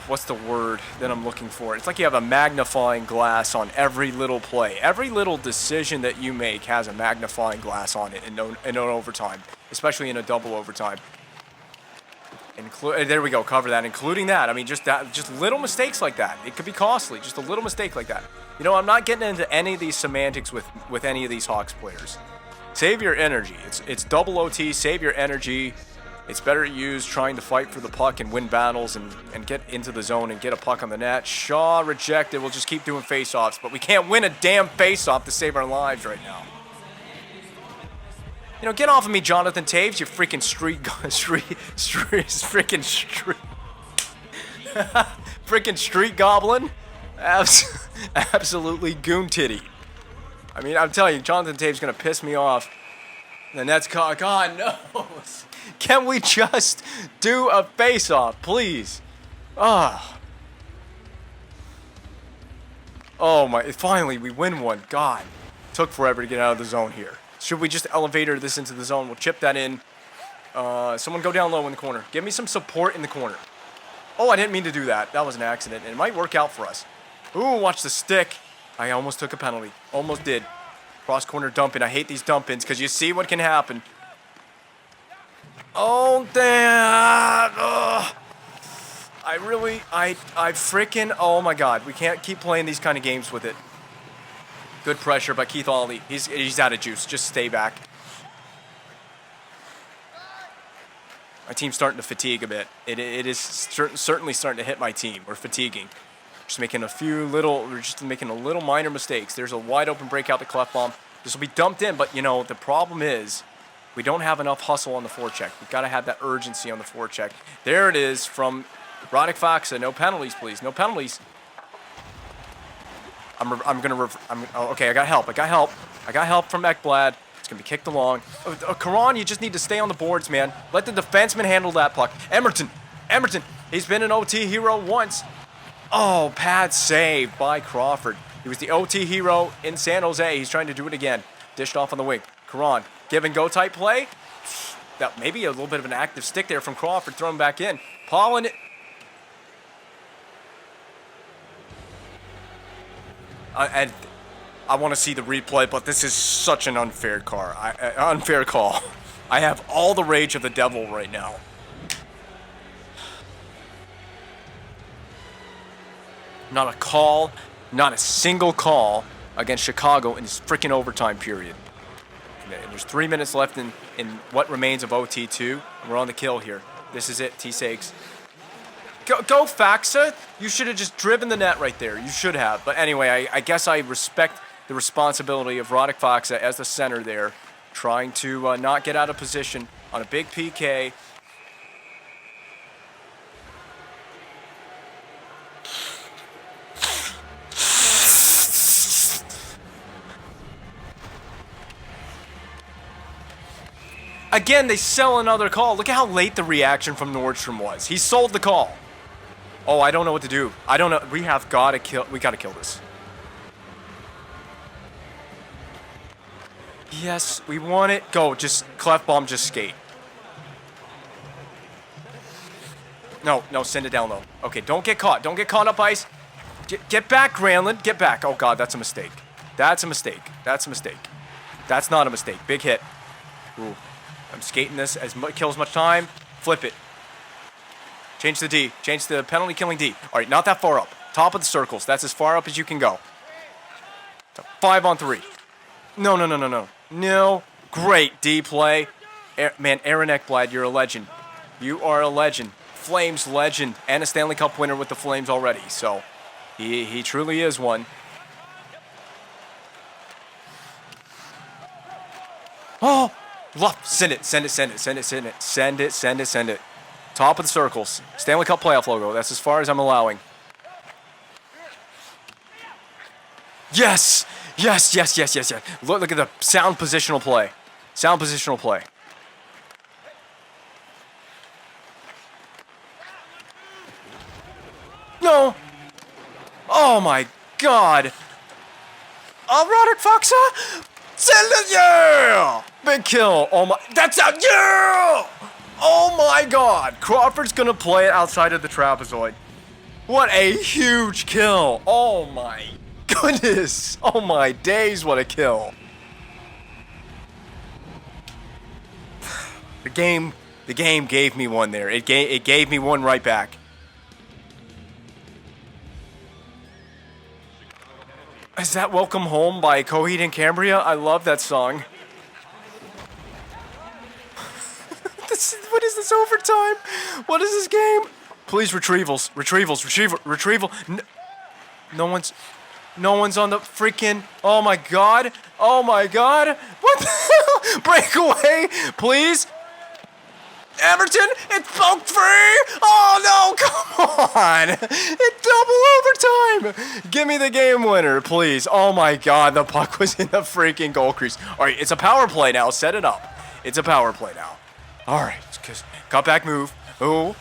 what's the word that I'm looking for? It's like you have a magnifying glass on every little play. Every little decision that you make has a magnifying glass on it in an overtime, especially in a double overtime. There we go, cover that. Including that, I mean, just little mistakes like that. It could be costly. Just a little mistake like that. You know, I'm not getting into any of these semantics with any of these Hawks players. Save your energy. It's double OT. Save your energy. It's better used trying to fight for the puck and win battles and get into the zone and get a puck on the net. Shaw rejected. We'll just keep doing face-offs, but we can't win a damn face-off to save our lives right now. You know, get off of me, Jonathan Taves, you freaking freaking street goblin. Absolutely goon titty. I mean, I'm telling you, Jonathan Taves gonna piss me off. The net's caught. God knows. Can we just do a face-off, please? Oh my! Finally, we win one. God, took forever to get out of the zone here. Should we just elevator this into the zone? We'll chip that in. Someone go down low in the corner. Give me some support in the corner. Oh, I didn't mean to do that. That was an accident. It might work out for us. Ooh, watch the stick. I almost took a penalty. Almost did. Cross corner dump in. I hate these dump ins because you see what can happen. Oh, damn. Ugh. I freaking, oh my God. We can't keep playing these kind of games with it. Good pressure by Keith Ollie. He's out of juice. Just stay back. My team's starting to fatigue a bit. It is certainly starting to hit my team. We're fatiguing. Just making a little minor mistakes. There's a wide open breakout to Clefbaum. This will be dumped in, but you know, the problem is we don't have enough hustle on the forecheck. We've got to have that urgency on the forecheck. There it is from Radek Faksa. No penalties, please. No penalties. Okay, I got help. I got help from Ekblad. It's going to be kicked along. Karan, you just need to stay on the boards, man. Let the defenseman handle that puck. Emerton. He's been an OT hero once. Oh, pad save by Crawford. He was the OT hero in San Jose. He's trying to do it again. Dished off on the wing. Karan, give and go type play. That maybe a little bit of an active stick there from Crawford. Throw him back in. Pollen. And I want to see the replay, but this is such an unfair call. I have all the rage of the devil right now. Not a call, not a single call against Chicago in this freaking overtime period. And there's 3 minutes left in what remains of OT2. We're on the kill here. This is it, T-Sakes. Go Faksa. You should have just driven the net right there. You should have. But anyway, I guess I respect the responsibility of Radek Faksa as the center there, trying to not get out of position on a big PK. Again, they sell another call. Look at how late the reaction from Nordstrom was. He sold the call. Oh, I don't know what to do. I don't know. We gotta kill this. Yes, we want it. Go, just Clefbaum, just skate. No, send it down low. Okay, don't get caught. Don't get caught up ice. Get back, Granlund. Get back. Oh, God, that's a mistake. That's a mistake. That's not a mistake. Big hit. Ooh. I'm skating this kill as much time. Flip it. Change the D. Change the penalty killing D. All right, not that far up. Top of the circles. That's as far up as you can go. 5-on-3. No. Great D play. Man, Aaron Ekblad, you're a legend. You are a legend. Flames legend. And a Stanley Cup winner with the Flames already. So, he truly is one. Oh! Send it. Top of the circles. Stanley Cup playoff logo. That's as far as I'm allowing. Yes! Yes. Look at the sound positional play. No. Oh my God. Roderick Foxa. Yeah. Big kill. Oh my. That's out. Yeah. Oh my God. Crawford's gonna play it outside of the trapezoid. What a huge kill. Oh my goodness. Oh my days, what a kill. The game gave me one there. It gave me one right back. Is that Welcome Home by Coheed and Cambria? I love that song. What is this overtime? What is this game? Please, retrieval. No one's on the freaking. Oh my God. What the hell? Breakaway, please. Everton, it's poked free. Oh no, come on. It's double overtime. Give me the game winner, please. Oh my God, the puck was in the freaking goal crease. All right, it's a power play now. Set it up. It's a power play now. All right, cut back move. Ooh,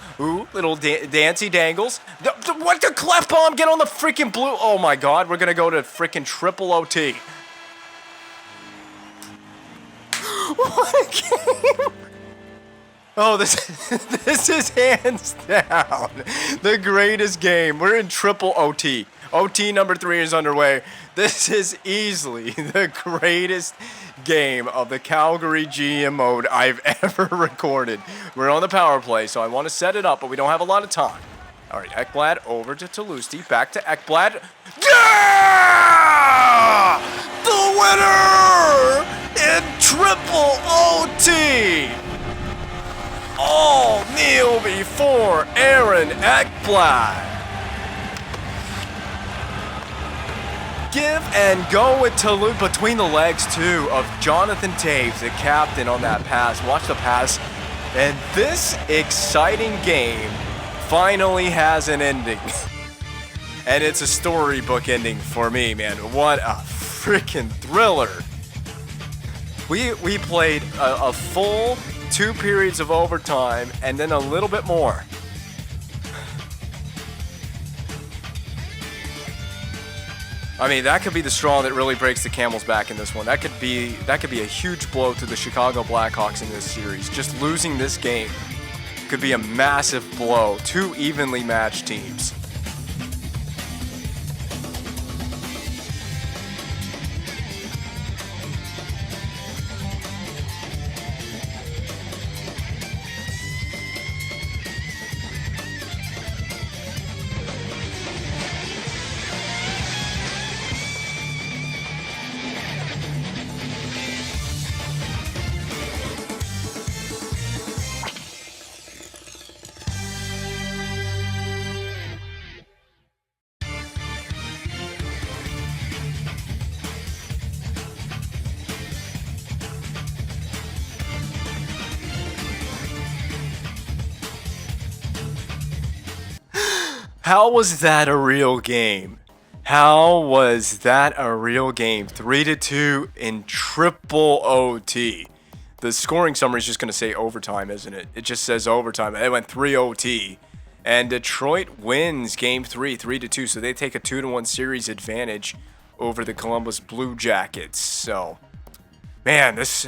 little dancy dangles. What the cleft bomb? Get on the freaking blue. Oh my God, we're gonna go to freaking triple OT. What a game! Oh, this is hands down the greatest game. We're in triple OT. OT number 3 is underway. This is easily the greatest game of the Calgary GM mode I've ever recorded. We're on the power play, so I want to set it up, but we don't have a lot of time. All right, Ekblad over to Talusti, back to Ekblad. Yeah! The winner in triple OT! All kneel before Aaron Ekblad. Give and go with Toulouse between the legs, too, of Jonathan Taves, the captain, on that pass. Watch the pass. And this exciting game finally has an ending. And it's a storybook ending for me, man. What a freaking thriller. We played a full 2 periods of overtime and then a little bit more. I mean, that could be the straw that really breaks the camel's back in this one. That could be a huge blow to the Chicago Blackhawks in this series. Just losing this game could be a massive blow. 2 evenly matched teams. How was that a real game? 3-2 in triple OT. The scoring summary is just going to say overtime, isn't it? It just says overtime. It went 3 OT. And Detroit wins Game 3, 3-2. So they take a 2-1 series advantage over the Columbus Blue Jackets. So, man, this...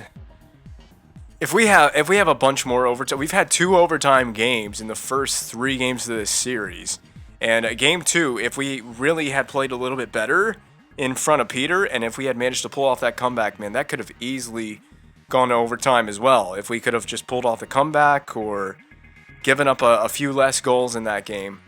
If we have a bunch more overtime... We've had 2 overtime games in the first 3 games of this series. And Game 2, if we really had played a little bit better in front of Peter, and if we had managed to pull off that comeback, man, that could have easily gone to overtime as well. If we could have just pulled off the comeback or given up a few less goals in that game.